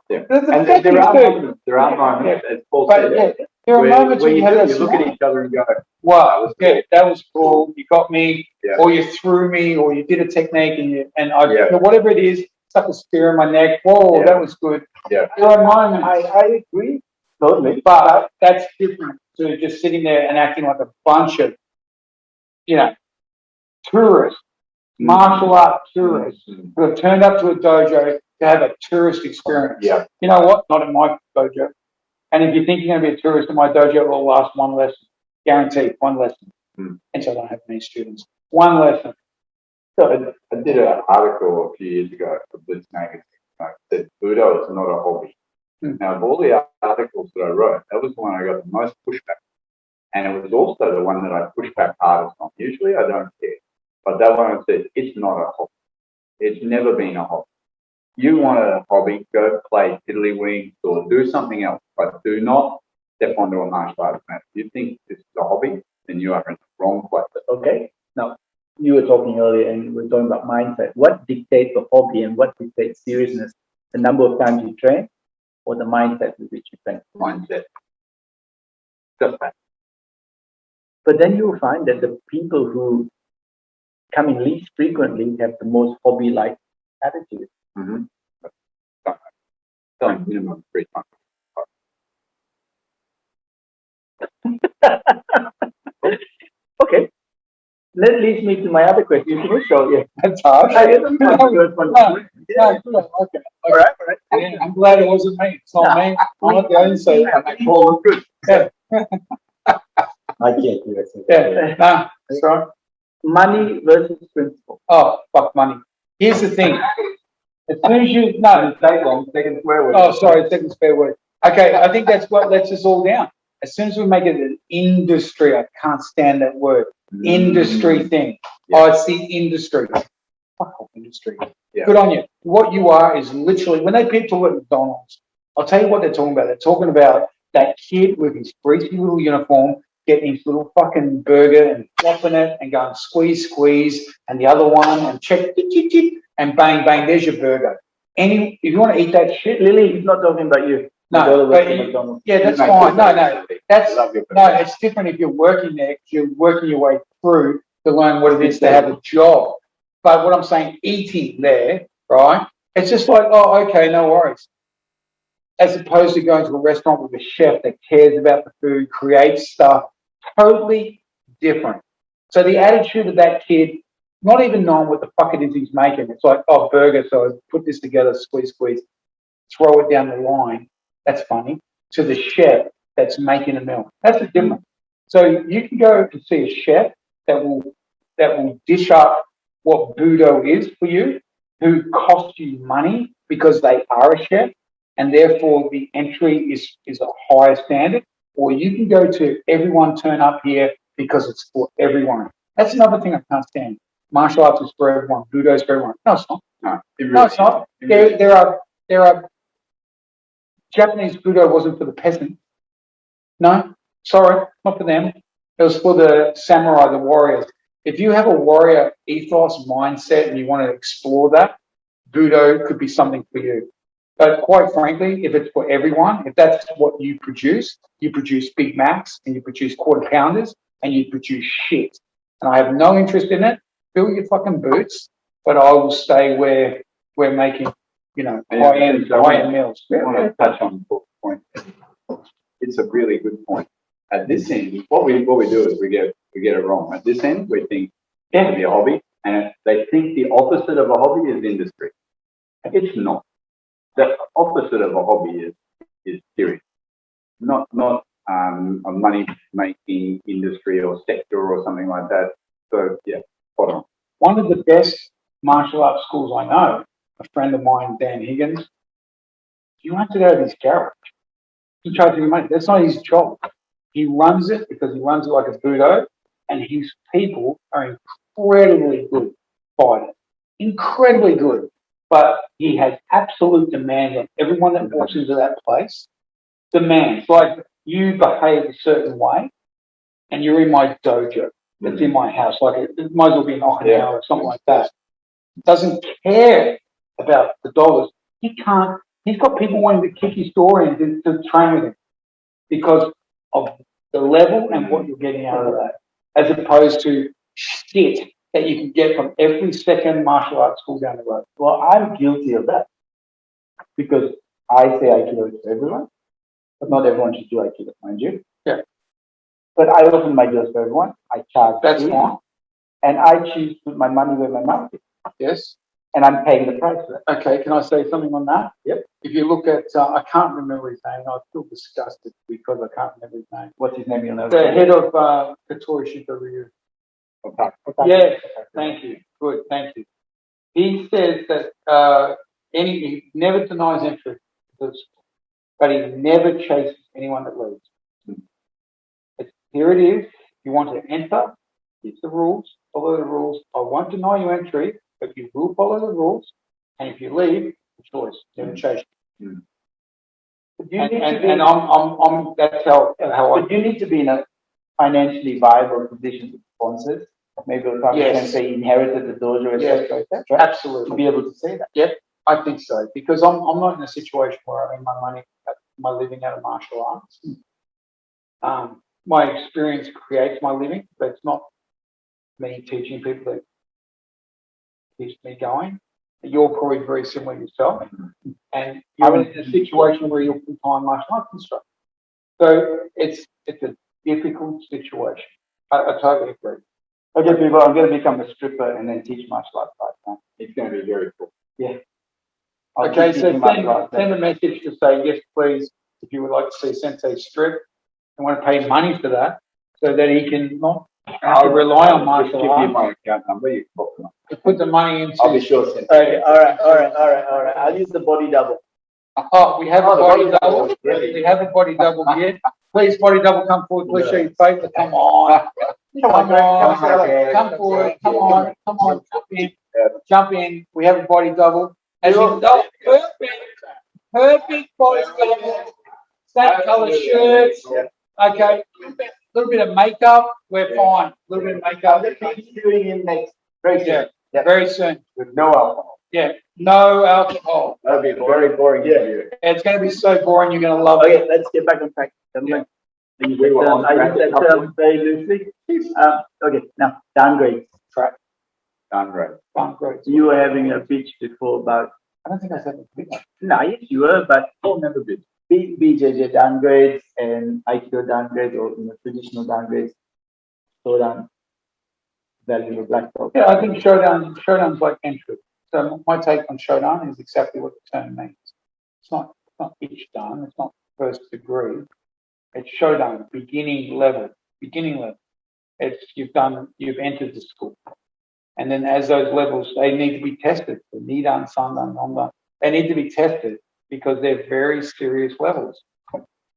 Yeah. And there are moments. As Paul said, there are moments where you look at each other and go, "Wow, that was cool. You got me, or you threw me, or you did a technique, and whatever it is, stuck a spear in my neck. Whoa, that was good." Yeah. There are moments. I agree totally, but that's different to just sitting there and acting like a bunch of, tourists, martial art tourists who have turned up to a dojo to have a tourist experience. Yeah. You know what? Not in my dojo. And if you think you're going to be a tourist in my dojo, it will last one lesson. Guaranteed, one lesson. And so I don't have many students. One lesson. So I did an article a few years ago for Blitz magazine that said Budo is not a hobby. Now, of all the articles that I wrote, that was the one I got the most pushback. And it was also the one that I pushed back hardest on. Usually I don't care. But that one I said, it's not a hobby. It's never been a hobby. You want a hobby, go play tiddlywinks or do something else. But do not step onto a martial arts mat. If you think this is a hobby, then you are in the wrong place. Okay. Now, you were talking earlier and we were talking about mindset. What dictates a hobby and what dictates seriousness? The number of times you train or the mindset with which you train? Mindset. Just that. But then you will find that the people who come in least frequently have the most hobby-like attitude. Don't minimum 3 times. Okay. That leads me to my other question. So, that's hard. Okay. All right. Yeah, I'm glad it wasn't me. It's not me. I didn't say that. All good. I can't do it. Yeah. Sorry. Money versus principle. Oh, fuck money. Here's the thing. As soon as you second swear word. Oh, sorry, second swear word. Okay, I think that's what lets us all down. As soon as we make it an industry, I can't stand that word. Industry thing. Yeah. Oh, it's the industry. Fuck off industry. Yeah. Good on you. What you are is literally, when people talk about McDonald's, I'll tell you what they're talking about. They're talking about that kid with his greasy little uniform, getting his little fucking burger and flopping it and going squeeze, and the other one and check, and bang, there's your burger. If you want to eat that shit, Lily, he's not talking about you. No, that's fine. No, it's different if you're working there, if you're working your way through to learn what it is to have a job. But what I'm saying, eating there, right? It's just like, oh, okay, no worries. As opposed to going to a restaurant with a chef that cares about the food, creates stuff, totally different. So the attitude of that kid, not even knowing what the fuck it is he's making, it's like, oh, burger, so I put this together, squeeze, throw it down the line. That's funny. To the chef that's making a meal. That's the difference. So you can go and see a chef that will dish up what Budo is for you, who costs you money because they are a chef, and therefore the entry is a higher standard, or you can go to everyone turn up here because it's for everyone. That's another thing I can't stand. Martial arts is for everyone. Judo is for everyone. No, it's not. No, No, it's not. There are Japanese Judo wasn't for the peasants. No, sorry, not for them. It was for the samurai, the warriors. If you have a warrior ethos mindset and you want to explore that, Budo could be something for you. But quite frankly, if it's for everyone, if that's what you produce Big Macs and you produce quarter pounders and you produce shit. And I have no interest in it. Fill your fucking boots, but I will stay where we're making, high-end meals. I want to touch on the point. It's a really good point. At this end, what we do is we get it wrong. At this end, we think it's going to be a hobby, and they think the opposite of a hobby is industry. It's not. The opposite of a hobby is serious, not a money making industry or sector or something like that. So yeah, spot on. One of the best martial arts schools I know, a friend of mine, Dan Higgins, he runs it out of his garage. He charges me money. That's not his job. He runs it because he runs it like a Budo, and his people are incredibly good fighters. Incredibly good. But he has absolute demand on everyone that walks into that place. Demands. Like, you behave a certain way, and you're in my dojo. That's in my house. Like, it might as well be an Okinawa or something like that. Doesn't care about the dollars. He can't. He's got people wanting to kick his door in to train with him because of the level and what you're getting out of that, as opposed to shit that you can get from every second martial arts school down the road. Well, I'm guilty of that because I say Aikido to everyone, but not everyone should do Aikido, mind you. Yeah. But I open my doors for everyone. I charge. That's fine. And I choose to put my money where my mouth is. Yes. And I'm paying the price for that. Okay, can I say something on that? Yep. If you look at, I can't remember his name. I feel disgusted because I can't remember his name. What's his name? You'll know. The head of Katori Shinto Ryu. Yes, thank you. Good, thank you. He says that he never denies entry, but he never chases anyone that leaves. Here it is. You want to enter, it's the rules, follow the rules. I won't deny you entry, but you will follow the rules. And if you leave, it's choice. Never chase you. I'm that's how But you need to be in a financially viable position with sponsors. Maybe Thambu Sensei inherited the dojo, etc. Absolutely. To be able to say that. Yep, I think so. Because I'm not in a situation where I earn my money, my living out of martial arts. My experience creates my living, but it's not me teaching people that keeps me going. You're probably very similar yourself. And you're in a situation where you're full-time martial arts instructor. So it's a difficult situation. I totally agree. Okay, people, I'm going to become a stripper and then teach martial arts right now. It's going to be very cool. Yeah. Okay, so send a message to say, yes, please, if you would like to see Sensei strip. I want to pay money for that so that he can not have to rely on martial arts. Give you my account number. You to put the money into. I'll be sure, Sensei. Okay, all right. I'll use the body double. Oh, we have a body double. We have a body double here. Please, body double, come forward. Please show your face. Come on. Come forward. Come on. Jump in. We have a body double. As you know, perfect body double. Same colour shirts. Okay. A little bit of makeup. We're fine. A little bit of makeup. Doing it next. Very soon. Yeah. Very soon. With no alcohol. Yeah. No alcohol. That'll be very boring. Yeah. It's going to be so boring. You're going to love it. Okay, let's get back on track. I use that term very loosely. Okay, now downgrade. Downgrade. You were having a pitch before about. I don't think I said it. No, yes, you were, but never been. BJJ downgrades and Aikido downgrades or traditional downgrades. Showdown, value of black belt. Yeah, I think Showdown's like entry. So my take on Showdown is exactly what the term means. It's not each dan. It's not first degree. It's Showdown, beginning level. It's you've entered the school, and then as those levels, they need to be tested. The Nidan, Sandan, Nondan, they need to be tested. because they're very serious levels.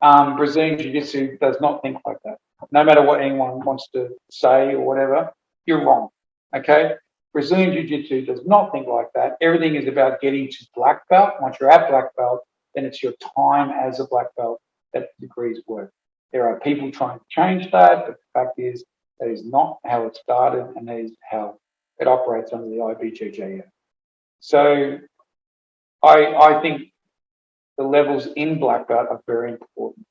Brazilian Jiu-Jitsu does not think like that. No matter what anyone wants to say or whatever, you're wrong. Okay? Brazilian Jiu-Jitsu does not think like that. Everything is about getting to black belt. Once you're at black belt, then it's your time as a black belt that degrees work. There are people trying to change that, but the fact is that is not how it started, and that is how it operates under the IBJJF. So I think the levels in black belt are very important,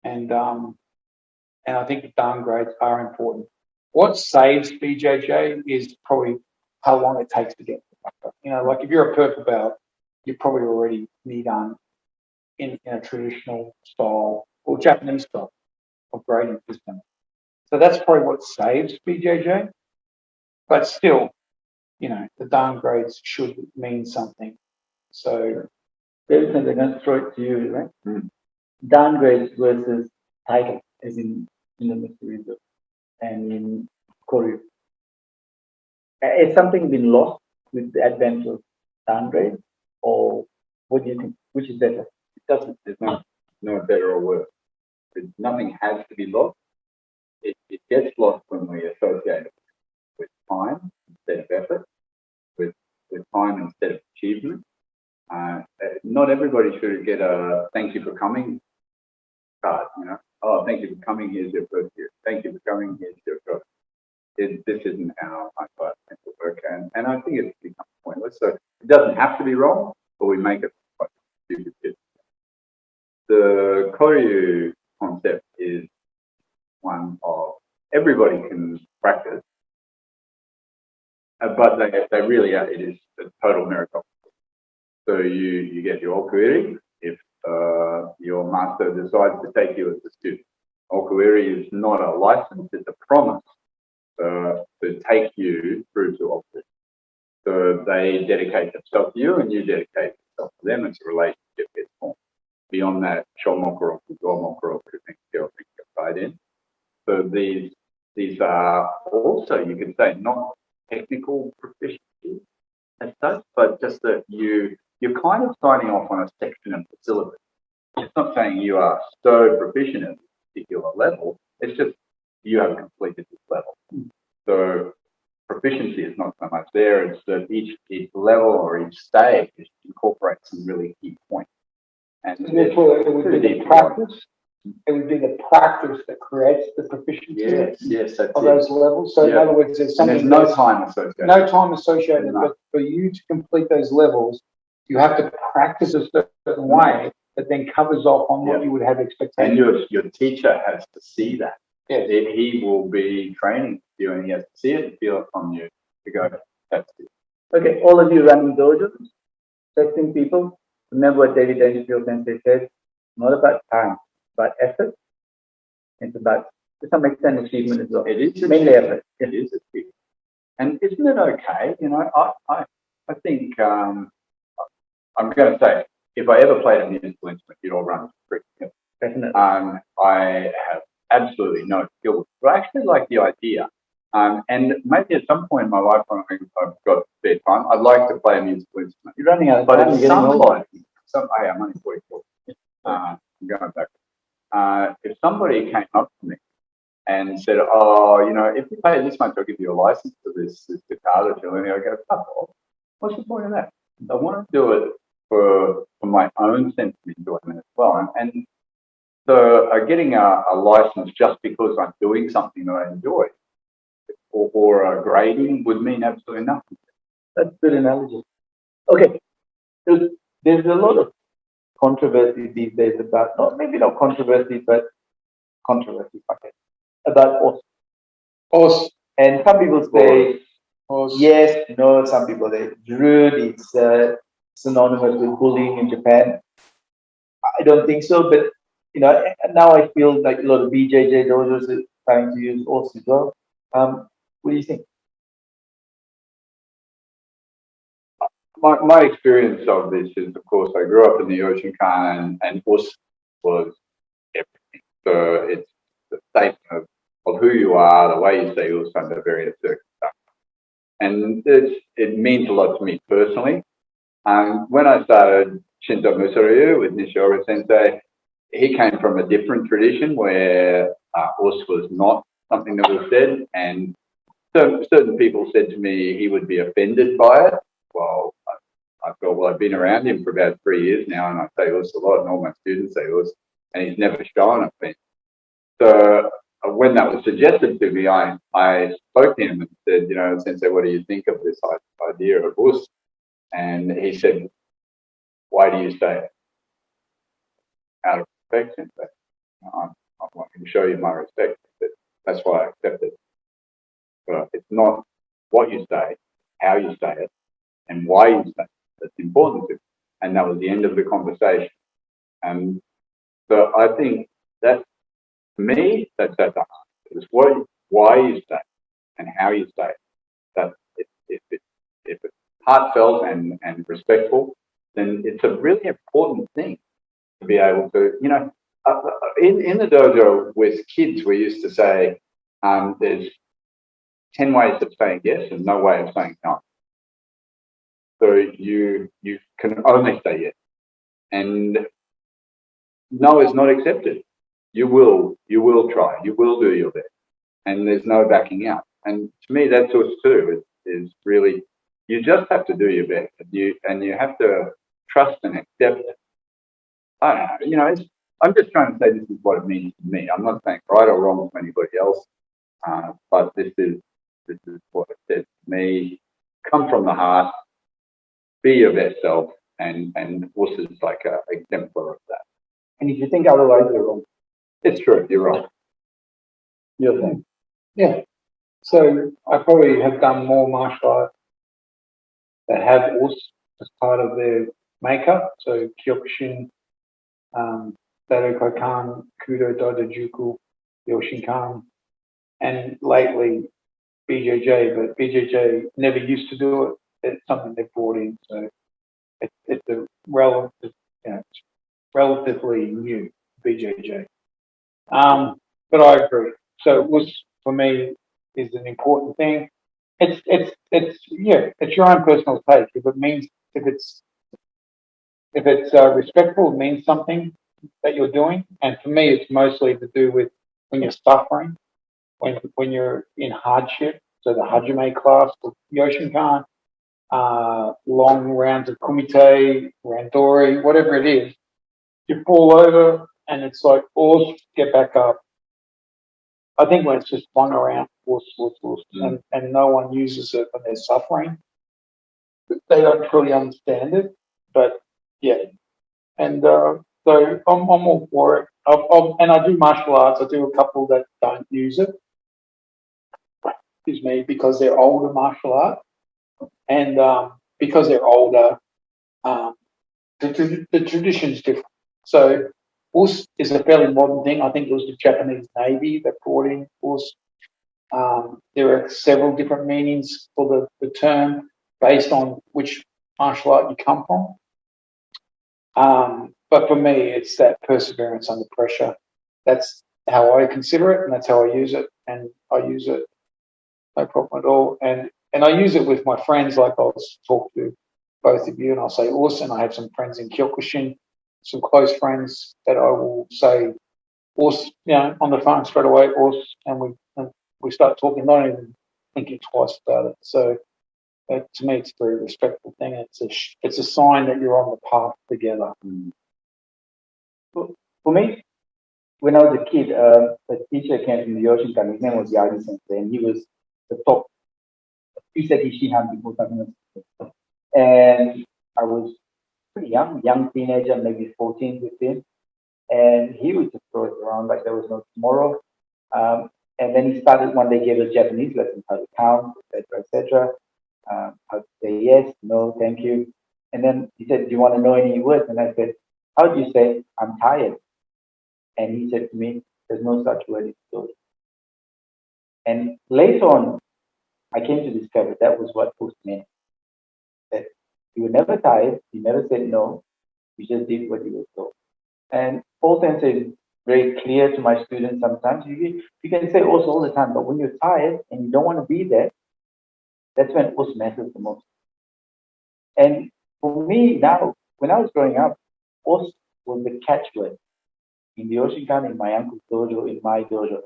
and I think the downgrades are important. What saves BJJ is probably how long it takes to get to black belt. You know, like if you're a purple belt, you're probably already knee done in a traditional style or Japanese style of grading system. So that's probably what saves BJJ. But still, you know, the downgrades should mean something. So, Cale Sensei, I'm going to throw it to you, right? Downgrades versus title, as in the mystery and in Korea. Has something been lost with the advent of downgrade, or what do you think? Which is better? It doesn't. There's no better or worse. Nothing has to be lost. It gets lost when we associate it with time instead of effort, with time instead of achievement. Not everybody should get a "thank you for coming" card. You know, oh, thank you for coming. Here's your first year. Thank you for coming. Here's your first. This isn't how I thought it would work, and I think it's become pointless. So it doesn't have to be wrong, but we make it quite stupid. The Koryu concept is one of everybody can practice, but they really are. It is a total meritocracy. So you get your okuiri if your master decides to take you as a student. Okuiri is not a license; it's a promise to take you through to okuiri. So they dedicate themselves to you, and you dedicate yourself to them. It's a relationship gets formed. Beyond that, shomokoroku, gomokoroku, things get tied in. So these are also, you could say, not technical proficiency as such, but just that you're kind of signing off on a section of the syllabus. It's not saying you are so proficient at a particular level. It's just you have completed this level. So proficiency is not so much there. It's that each level or each stage incorporates some really key points. And therefore, it would be the practice. It would be the practice that creates the proficiency yes, of those levels. So in other words, there's something. And there's no time associated. No time associated, but for you to complete those levels, you have to practice a certain way that then covers off on what you would have expectations. And your teacher has to see that. Yes. He will be training you, and he has to see it and feel it from you to go, that's it. Okay, all of you running dojos, testing people, remember what David Dangerfield Sensei said, it's not about time, it's about effort. It's about, to some extent, achievement as well. It is mainly effort. It is achievement. And isn't it okay? You know, I think I'm going to say, if I ever played a musical instrument, you'd all run cricket. Definitely. I have absolutely no skill, but I actually like the idea. And maybe at some point in my life, when I've got spare time, I'd like to play a musical instrument. You're running out of But time. if I'm only 44. I'm going back. If somebody came up to me and said, "Oh, you know, if you pay this much, I'll give you a license for this guitar that you're learning," I go, "Fuck off. What's the point of that? I want to do it for my own sense of enjoyment as well." And so getting a license just because I'm doing something that I enjoy or grading would mean absolutely nothing. That's a good analogy. Okay, so there's a lot of controversy these days about, maybe not controversy, but controversy, about os. And some people say yes, no, some people say rude, it's synonymous with bullying in Japan. I don't think so, but you know, now I feel like a lot of BJJ dojos are trying to use os as well. What do you think? My experience of this is, of course, I grew up in the Oshinkan, and us was everything. So it's the statement of who you are, the way you say us under various circumstances. And it means a lot to me personally. When I started Shinto Musoryu with Nishioka Sensei, he came from a different tradition where us was not something that was said, and so certain people said to me he would be offended by it. Well, I thought, well, I've been around him for about 3 years now, and I say us a lot, and all my students say us, and he's never shown offense. So when that was suggested to me, I spoke to him and said, you know, Sensei, what do you think of this idea of us? And he said, why do you say it? Out of respect, Sensei. I want to show you my respect. That's why I accept it. But it's not what you say, how you say it, and why you say it that's important to me. And that was the end of the conversation. And so I think that, to me, that's at the heart. It's why you say it and how you say it. That if it's heartfelt and respectful, then it's a really important thing to be able to, you know, in the dojo with kids, we used to say there's 10 ways of saying yes and no way of saying no. So you can only say yes, and no is not accepted. You will try, you will do your best, and there's no backing out. And to me, that's us too. Is really, you just have to do your best, and you have to trust and accept. I don't know, you know. I'm just trying to say this is what it means to me. I'm not saying right or wrong to anybody else, but this is what it says to me. Come from the heart, be your best self, and us is like an exemplar of that. And if you think otherwise, you're wrong. It's true, you're right. You're saying. Yeah. So I probably have done more martial arts that have us as part of their makeup. So Kyokushin, Dado Kokan, Kudo, Dodo Juku, Yoshinkan, and lately BJJ, but BJJ never used to do it. It's something they brought in, so it's a relative, you know, it's relatively new BJJ. But I agree. So it was, for me, is an important thing. It's your own personal take. If it means if it's respectful, it means something that you're doing. And for me, it's mostly to do with when you're suffering, when you're in hardship. So the Hajime class, the Yoshinkan, long rounds of Kumite, Randori, whatever it is, you fall over and it's like, oh, get back up. I think when it's just flung around, and no one uses it when they're suffering, they don't truly understand it. But yeah, and so I'm all for it. And I do martial arts. I do a couple that don't use it. Excuse me, because they're older martial arts, and because they're older, the tradition's different. So us is a fairly modern thing. I think it was the Japanese Navy that brought in us. There are several different meanings for the term based on which martial art you come from. But for me, it's that perseverance under pressure. That's how I consider it, and that's how I use it. And I use it no problem at all. And I use it with my friends, like I'll talk to both of you, and I'll say us. And I have some friends in Kyokushin, some close friends that I will say us, you know, on the phone straight away, us, and we start talking, not even thinking twice about it. So to me, it's a very respectful thing. It's a sign that you're on the path together. For me, when I was a kid, a teacher came from the Yoshinkan. His name was Cale Sensei, and he was the top. He said he Shihan before something else. And I was pretty young teenager, maybe 14, 15. And he would just throw it around like there was no tomorrow. And then he started one day, gave us Japanese lessons, how to count, etc. How to say yes, no, thank you. And then he said, do you want to know any words? And I said, how do you say, I'm tired? And he said to me, there's no such word in story. And later on, I came to discover that was what Post meant. That you were never tired, you never said no, you just did what you were told. And Paul Sensei is very clear to my students sometimes. You can say also all the time, but when you're tired and you don't want to be there, that's when us matters the most. And for me now, when I was growing up, os was the catchword. In the Oshinkan, in my uncle's dojo, in my dojo,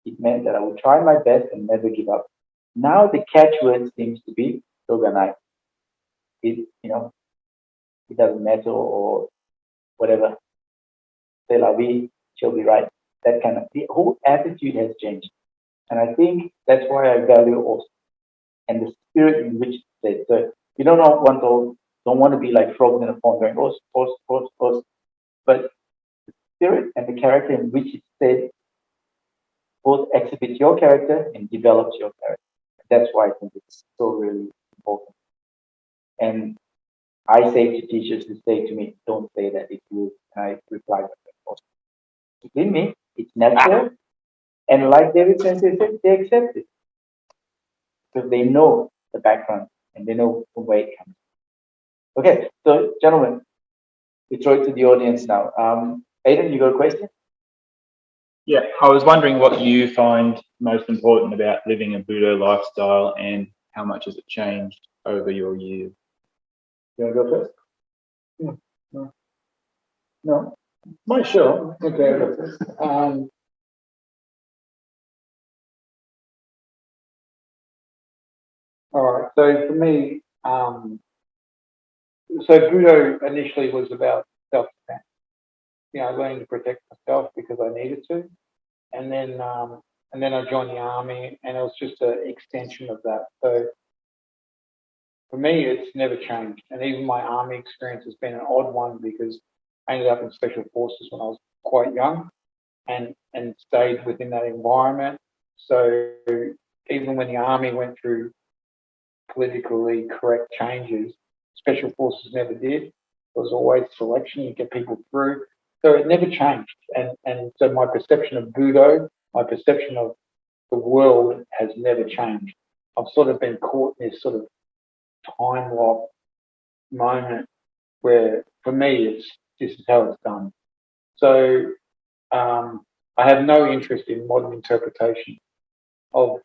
it meant that I would try my best and never give up. Now the catchword seems to be Shoganai. It doesn't matter or whatever. C'est la vie, she'll be right. That kind of, the whole attitude has changed. And I think that's why I value also and the spirit in which it's said. So you don't want to be like frogs in a pond going, os. But the spirit and the character in which it's said both exhibits your character and develops your character. That's why I think it's so really important. And I say to teachers who say to me, don't say that, it's rude. And I reply, in me, it's natural. And like David Sensei said, they accept it. Because they know the background and they know from where it comes. Okay, so gentlemen, we throw it to the audience now. Aidan, you got a question? Yeah, I was wondering what you find most important about living a Buddha lifestyle and how much has it changed over your years? You want to go first? No. My show. Okay. All right. So for me, so Budo initially was about self-defense. Learning to protect myself because I needed to, and then I joined the army, and it was just an extension of that. So for me, it's never changed, and even my army experience has been an odd one because I ended up in special forces when I was quite young, and stayed within that environment. So even when the army went through politically correct changes, special forces never did. There was always selection, you get people through. So it never changed. And so my perception of Budo, my perception of the world has never changed. I've sort of been caught in this sort of time lock moment where for me this is how it's done. So I have no interest in modern interpretation of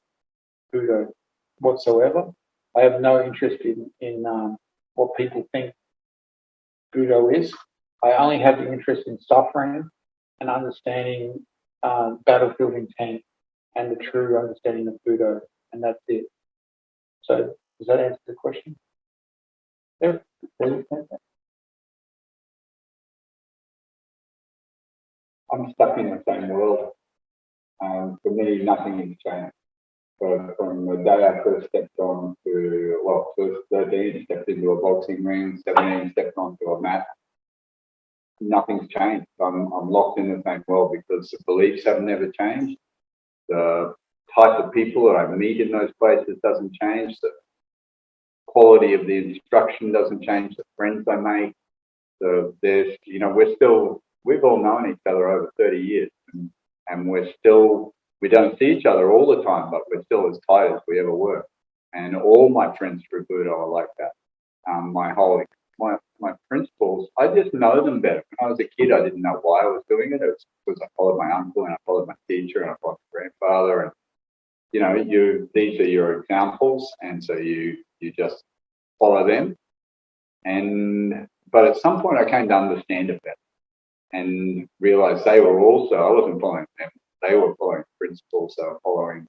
Budo whatsoever. I have no interest in what people think Budo is. I only have the interest in suffering and understanding battlefield intent and the true understanding of Budo, and that's it. So does that answer the question? Yeah. I'm stuck in the same world. For me, nothing has changed. So from the day I first stepped on to, first 13, stepped into a boxing ring, 17, stepped onto a mat, nothing's changed. I'm locked in the same world because the beliefs have never changed. The type of people that I meet in those places doesn't change. The quality of the instruction doesn't change. The friends I make, we've all known each other over 30 years, and we don't see each other all the time, but we're still as tight as we ever were. And all my friends through Budo are like that. My principles, I just know them better. When I was a kid, I didn't know why I was doing it. It was because I followed my uncle and I followed my teacher and I followed my grandfather. And, these are your examples. And so you just follow them. But at some point I came to understand it better and realized I wasn't following them. They were following principles. They were following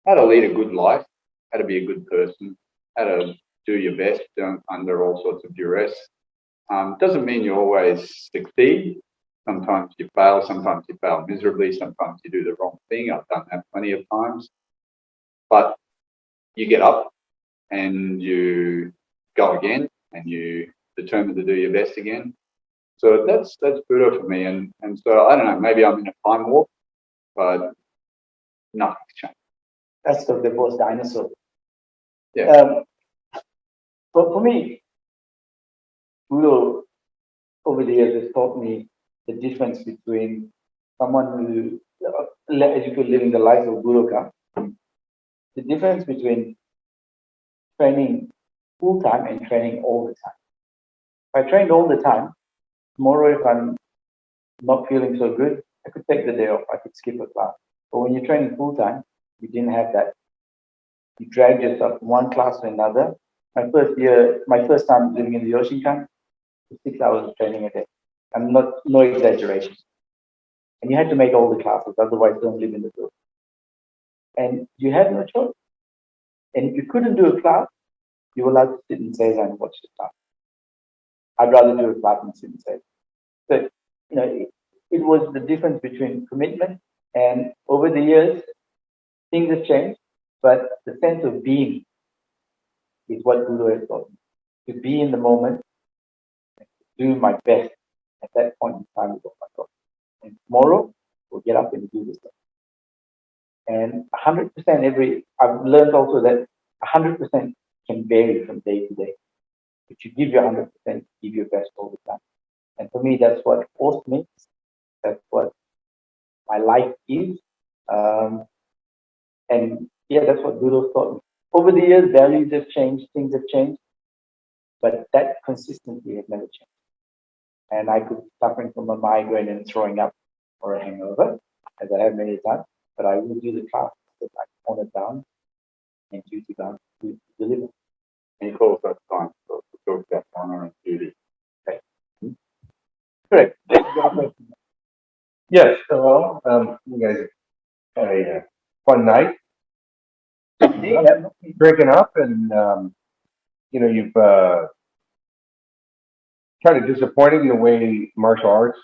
how to lead a good life, how to be a good person, how to do your best under all sorts of duress. Doesn't mean you always succeed. Sometimes you fail miserably, sometimes you do the wrong thing. I've done that plenty of times. But you get up and you go again and you determine to do your best again. So that's Budo for me. And so I don't know, maybe I'm in a time warp, but nothing's changed. That's because they're both dinosaurs. Yeah. But for me, Budo over the years has taught me the difference between someone who, as you could, living the life of Budoka, the difference between training full time and training all the time. If I trained all the time, tomorrow if I'm not feeling so good, I could take the day off, I could skip a class. But when you're training full time, you didn't have that. You dragged yourself from one class to another. My first time living in the Yoshinkan, to 6 hours of training a day. And no exaggeration. And you had to make all the classes, otherwise don't live in the building. And you had no choice. And if you couldn't do a class, you were allowed to sit in Seiza and watch the class. I'd rather do a class than sit in Seiza. So, it was the difference between commitment, and over the years, things have changed, but the sense of being is what Buddha has taught me. To be in the moment, do my best at that point in time with my God. And tomorrow, we'll get up and do this stuff. And 100% I've learned also that 100% can vary from day to day. But you give your 100%, give your best all the time. And for me, that's what force means. That's what my life is. And yeah, that's what Buddha taught me. Over the years, values have changed, things have changed, but that consistency has never changed. And I could be suffering from a migraine and throwing up or a hangover, as I have many times, but I will do the class because I tone it down and duty down to deliver. And he calls that time to talk about honor and duty. Okay. Correct. Yes, hello. You guys had a fun night drinking up, and you've kind of disappointed in the way martial arts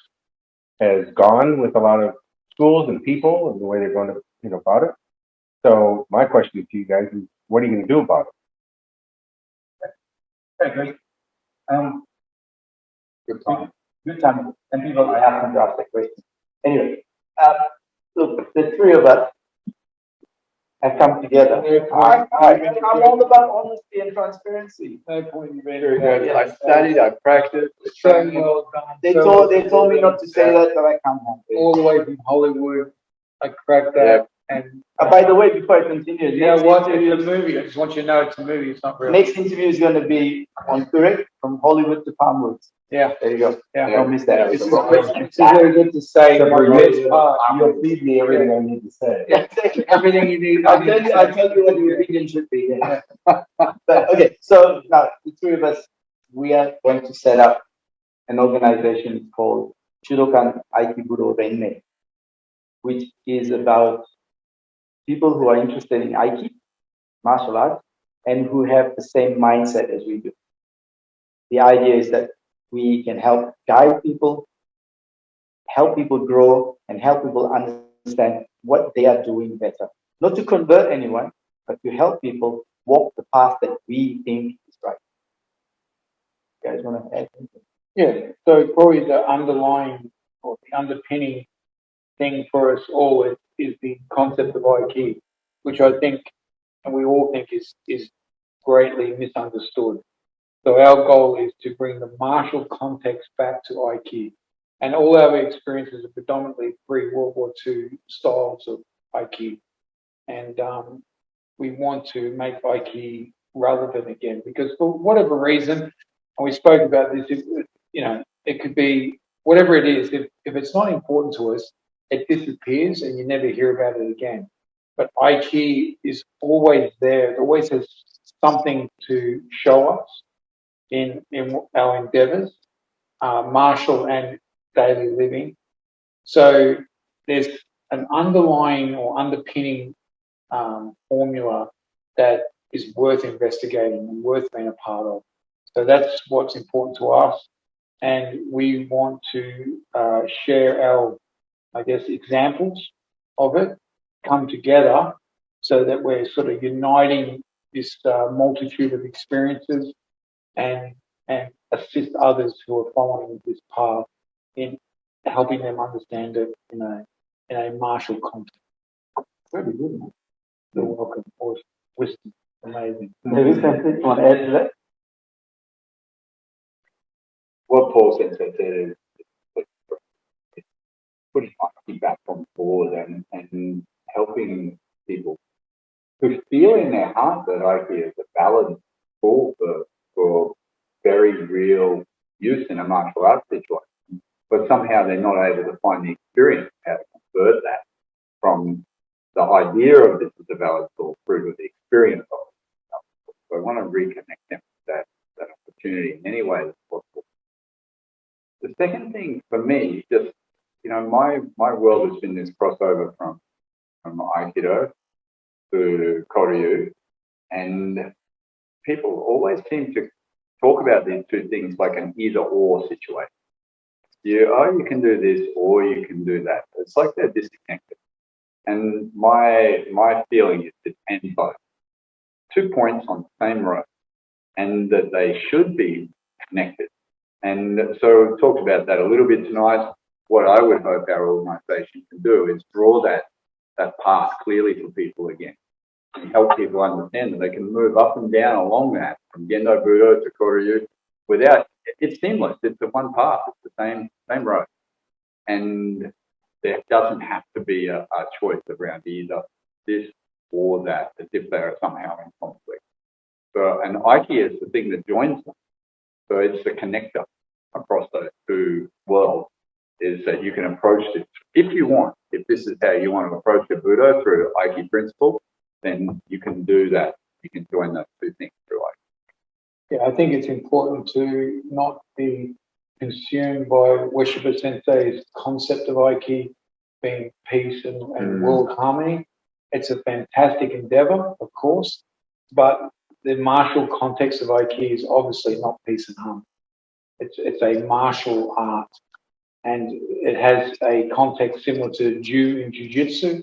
has gone with a lot of schools and people and the way they're going to about it. So my question to you guys is, what are you going to do about it? Very great. Good time. Good time. And people, I asked them to ask that question. Anyway, look, the three of us have come together. I'm all about honesty and transparency. No point in being Very good. I studied, I practiced. so well done. They So told me not to say that, but I can't help it. all the way from Hollywood. I cracked that. And By the way, before I continue, you know what? It's a movie. I just want you to know it's a movie. It's not real. next interview is going to be on Kurek, from Hollywood to Palmwoods. Yeah. There you go. Yeah. Don't miss that. This is very good to say. Except for This this part. You'll feed me everything I need to say. Yeah, exactly. Everything you need. I'll tell you what your opinion should be. Yeah. But, okay, so now the three of us, we are going to set up an organization called Shudokan Aikiburo Renmei, which is about people who are interested in Aiki, martial arts, and who have the same mindset as we do. The idea is that we can help guide people, help people grow, and help people understand what they are doing better. Not to convert anyone, but to help people walk the path that we think is right. You guys want to add anything? Yeah. So probably the underlying or the underpinning thing for us all is the concept of Aiki, which I think, and we all think is greatly misunderstood. So our goal is to bring the martial context back to Aiki. And all our experiences are predominantly pre-World War II styles of Aiki. And we want to make Aiki relevant again because for whatever reason, and we spoke about this, it could be whatever it is, if it's not important to us, it disappears and you never hear about it again. But Aiki is always there. It always has something to show us in our endeavors, martial and daily living. So there's an underlying or underpinning formula that is worth investigating and worth being a part of. So that's what's important to us. And we want to share our, examples of it, come together so that we're sort of uniting this multitude of experiences and assist others who are following this path in helping them understand it in a martial context. Very good, man. You're welcome. Wisdom. Amazing. Maybe something you want to add to that? What Paul Sensei said is putting Aiki back on board and helping people who feel in their heart that Aiki is a valid tool for very real use in a martial arts situation, but somehow they're not able to find the experience how to convert that from the idea of this as a valid tool through to the experience of it. So I want to reconnect them with that opportunity in any way that's possible. The second thing for me, just, my world has been this crossover from Aikido to Koryu, and people always seem to talk about these two things like an either-or situation. You can do this or you can do that. It's like they're disconnected. And my feeling is it's and both. 2 points on the same road, and that they should be connected. And so we've talked about that a little bit tonight. What I would hope our organisation can do is draw that path clearly for people again, and help people understand that they can move up and down along that from Gendo Budo to Koryu without, it's seamless. It's the one path. It's the same road. And there doesn't have to be a choice around either this or that, as if they are somehow in conflict. So, and Aiki is the thing that joins them. So it's the connector across those two worlds, is that you can approach it if you want. If this is how you want to approach the Budo through Aiki principle, then you can do that. You can join those two things through Aiki. Yeah, I think it's important to not be consumed by Weshiba Sensei's concept of Aiki being peace and world harmony. It's a fantastic endeavor, of course, but the martial context of Aiki is obviously not peace and harmony. It's a martial art, and it has a context similar to Ju in Jiu-Jitsu,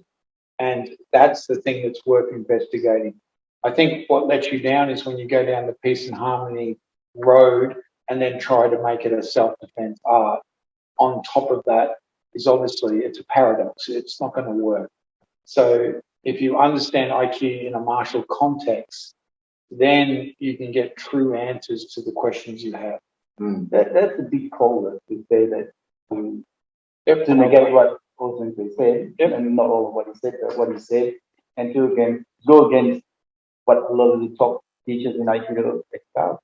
and that's the thing that's worth investigating. I think what lets you down is when you go down the peace and harmony road and then try to make it a self-defense art. On top of that is obviously, it's a paradox. It's not going to work. So if you understand Aiki in a martial context, then you can get true answers to the questions you have. That's a big call to say that to negate what Sensei said, and not all of what he said, but what he said, and to again go against what a lot of the top teachers in Aikido expect.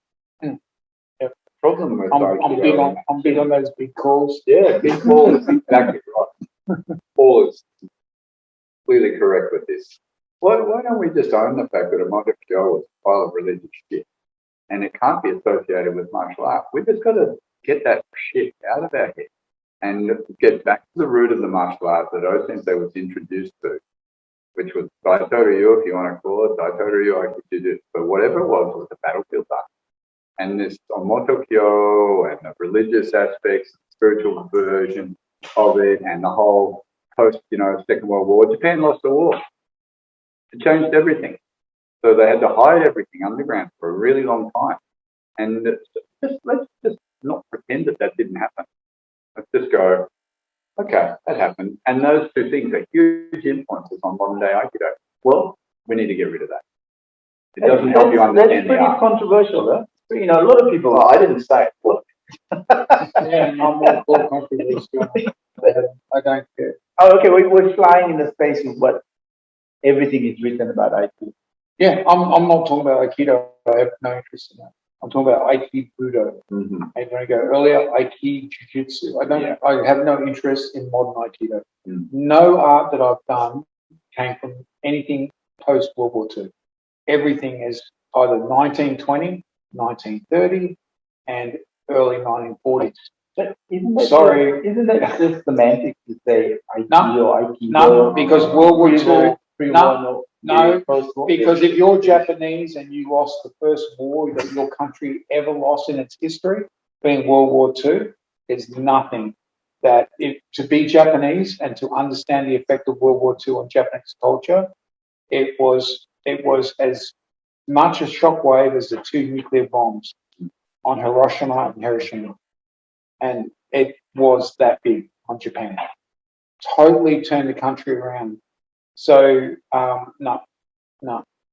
Problem with I'm big on those big calls. Yeah, big calls, exactly right. Paul is clearly correct with this. Why don't we just own the fact that a Moto Kyo is a pile of religious shit, and it can't be associated with martial art? We've just got to get that shit out of our head and get back to the root of the martial art that O Sensei was introduced to, which was Daito Ryu, if you want to call it, Daito Ryu Aikido, but whatever it was the battlefield art. And this Moto Kyo and the religious aspects, spiritual version of it, and the whole post, Second World War, Japan lost the war. It changed everything. So they had to hide everything underground for a really long time. And let's just not pretend that didn't happen. Let's just go, okay, that happened. And those two things are huge influences on modern day Aikido. Well, we need to get rid of that. It doesn't help you understand the art. That's pretty controversial, huh? A lot of people, I didn't say it. Well, Yeah, I'm all for controversy. I don't care. oh, okay, we're flying in the space of what everything is written about Aikido. Yeah, I'm not talking about Aikido. I have no interest in that. I'm talking about Aikido. Mm-hmm. I'm going to go earlier, Aiki Jiu-Jitsu. I have no interest in modern Aikido. No art that I've done came from anything post World War II. Everything is either 1920, 1930, and early 1940s. Isn't that just semantics to say Aikido? No, because World War II. No, because if you're Japanese and you lost the first war that your country ever lost in its history, being World War II, there's nothing that to be Japanese and to understand the effect of World War II on Japanese culture, it was as much a shockwave as the two nuclear bombs on Hiroshima and Hiroshima. And it was that big on Japan. Totally turned the country around. So no,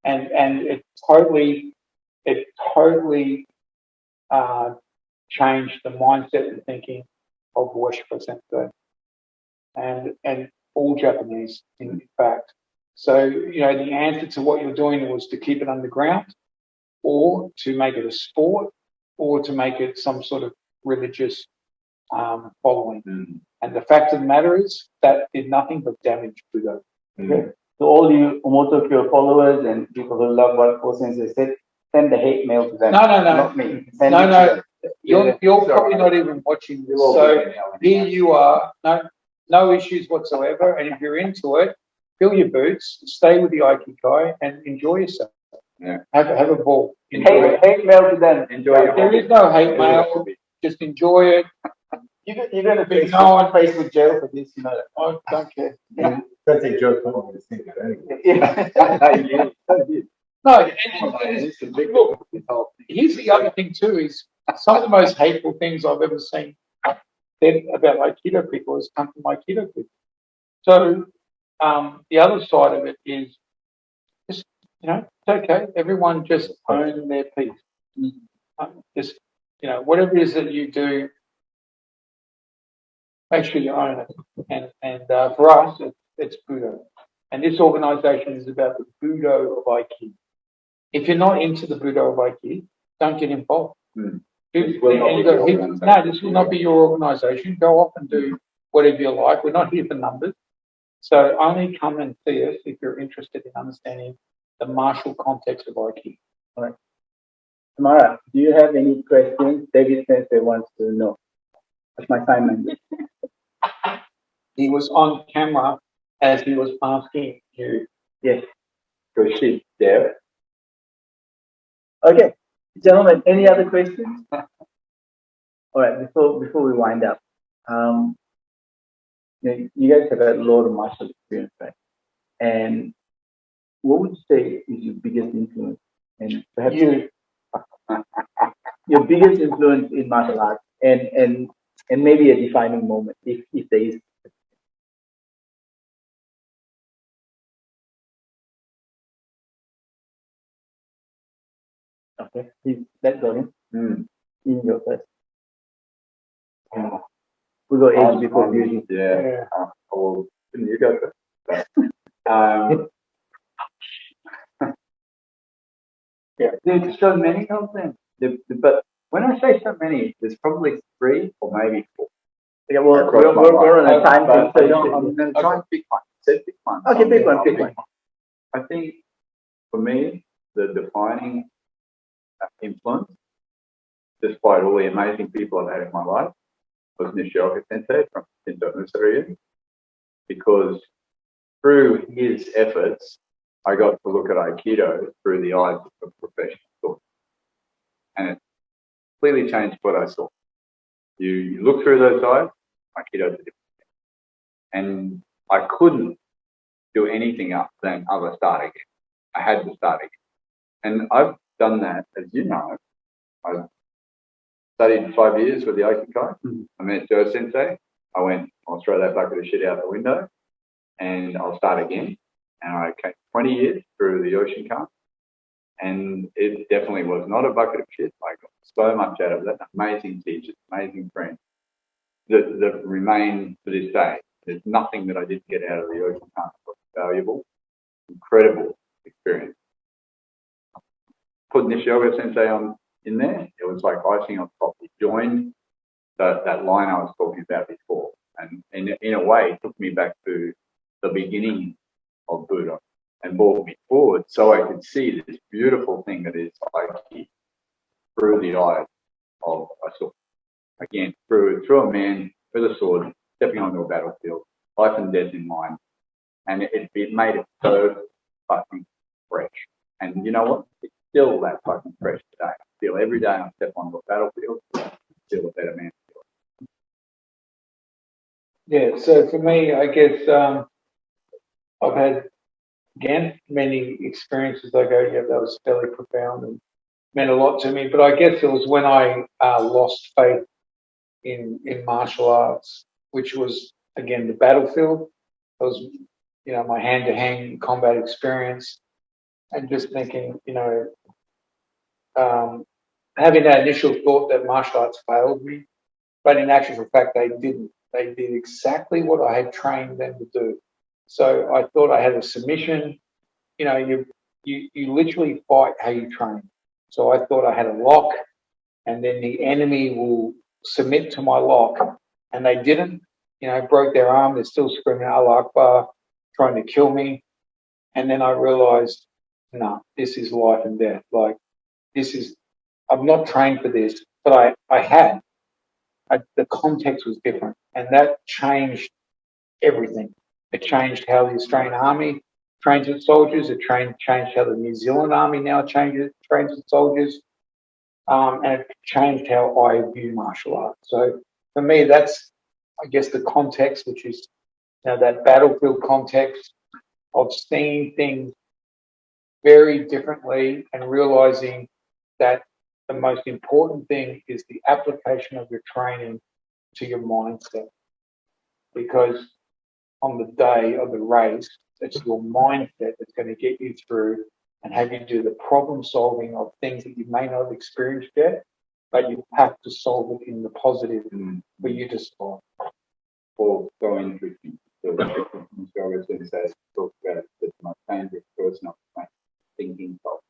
and it totally changed the mindset and thinking of Weshiba Sensei and all Japanese in fact. So the answer to what you're doing was to keep it underground, or to make it a sport, or to make it some sort of religious following. And the fact of the matter is that did nothing but damage Budo. Okay. So all you Moto Kyo followers and people who love what O Sensei said, send the hate mail to them. No. Not me. Send it to them. you're probably not even watching this. So here you are, no issues whatsoever. And if you're into it, fill your boots, stay with the Aikikai, and enjoy yourself. Yeah. Have a ball. Enjoy it. Hate mail to them. Enjoy your There is no hate mail. Just enjoy it. You're going to face jail for this, you know. I don't care. That's a joke. I don't want to think that anyway. Yeah. No, and look, here's the other thing too, is some of the most hateful things I've ever seen said about Aikido people has come from Aikido people. So the other side of it is just, it's okay. Everyone just own their piece. Just, whatever it is that you do, make sure you own it. And for us, it's Budo. And this organisation is about the Budo of Aikido. If you're not into the Budo of Aikido, don't get involved. This will not be your organisation. Go off and do whatever you like. We're not here for numbers. So only come and see us if you're interested in understanding the martial context of Aikido. All right. Tamara, do you have any questions? David Sensei wants to know. That's my assignment. He was on camera as he was asking you. Yes. Proceed there. Okay. Gentlemen, any other questions? All right, before we wind up, you guys have had a lot of martial experience, right? And what would you say is your biggest influence? And perhaps your biggest influence in martial arts, and maybe a defining moment, if there is. Okay, please let's go in. In your first. We go age before beauty. Yeah. Well, you go first. Yeah, there's so many of them. But when I say so many, there's probably 3 or maybe 4. Yeah, well, we're on a time thing, so I'm going to try and pick one. Pick one. Okay, pick one. I think for me, the defining influence, despite all the amazing people I've had in my life, was Nishioka Sensei from Shinto Musaryu, because through his efforts, I got to look at Aikido through the eyes of professional thought. And it completely changed what I saw. You look through those eyes, Aikido's a different thing. And I couldn't do anything else than other start again. I had to start again. And I've done that, as you know. I've studied 5 years with the Aikikai. I met Joe Sensei. I went, I'll throw that bucket of shit out the window and I'll start again. And I came 20 years through the Oshinkan. And it definitely was not a bucket of shit. I got so much out of that. Amazing teachers, amazing friends that remain to this day. There's nothing that I didn't get out of the Oshinkan that was valuable. Incredible experience. Put Nishioka Sensei in there, it was like icing on top. It joined that line I was talking about before. And in a way, it took me back to the beginning of Buddha and brought me forward so I could see this beautiful thing that is Aiki through the eyes of a sword. Again, through a man with a sword, stepping onto a battlefield, life and death in mind. And it made it so fucking fresh. And you know what? It's still that fucking fresh today. I feel every day I step onto a battlefield, I feel a better man. Yeah, so for me, I guess I've had, again, many experiences. I go, yeah, that was fairly profound and meant a lot to me. But I guess it was when I lost faith in martial arts, which was, again, the battlefield. It was, my hand-to-hand combat experience, and just thinking, having that initial thought that martial arts failed me, but in actual fact, they didn't. They did exactly what I had trained them to do. So I thought I had a submission. You literally fight how you train. So I thought I had a lock, and then the enemy will submit to my lock, and they didn't. Broke their arm. They're still screaming Allah Akbar, trying to kill me. And then I realized, no, this is life and death. Like, I'm not trained for this. but I had. The context was different, and that changed everything. It changed how the Australian Army trains its soldiers. It changed how the New Zealand Army now trains its soldiers, and it changed how I view martial arts. So for me, that's, I guess, the context, which is, you know, that battlefield context of seeing things very differently and realizing that the most important thing is the application of your training to your mindset. Because on the day of the race, it's your mindset that's going to get you through and have you do the problem solving of things that you may not have experienced yet, but you have to solve it in the positive for you to solve. Or so interesting. So Joe Sensei talked about that my favorite person of my thinking solver.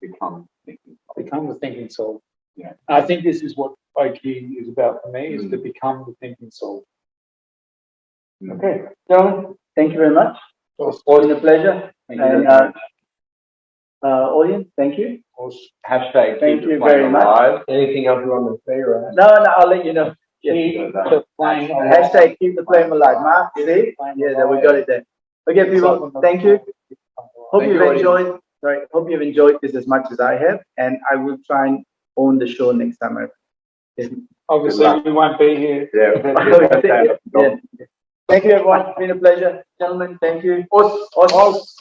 Become thinking solver. Become the thinking solver. Yeah. I think this is what Aiki is about for me, is to become the thinking solver. Okay, gentlemen, thank you very much. It's been a pleasure. And audience, thank you. Hashtag Thank keep you the flame very much. alive. Anything else you want to say, or? No, I'll let you know. Keep the flame alive. Hashtag keep the flame alive. Mark, see? Yeah, we got it there. Okay, people, thank you. Hope Thank you've you, enjoyed. Sorry, hope you've enjoyed this as much as I have, and I will try and own the show next time. Obviously, we won't be here. Yeah. Thank you, everyone. It's been a pleasure, gentlemen. Thank you. Os.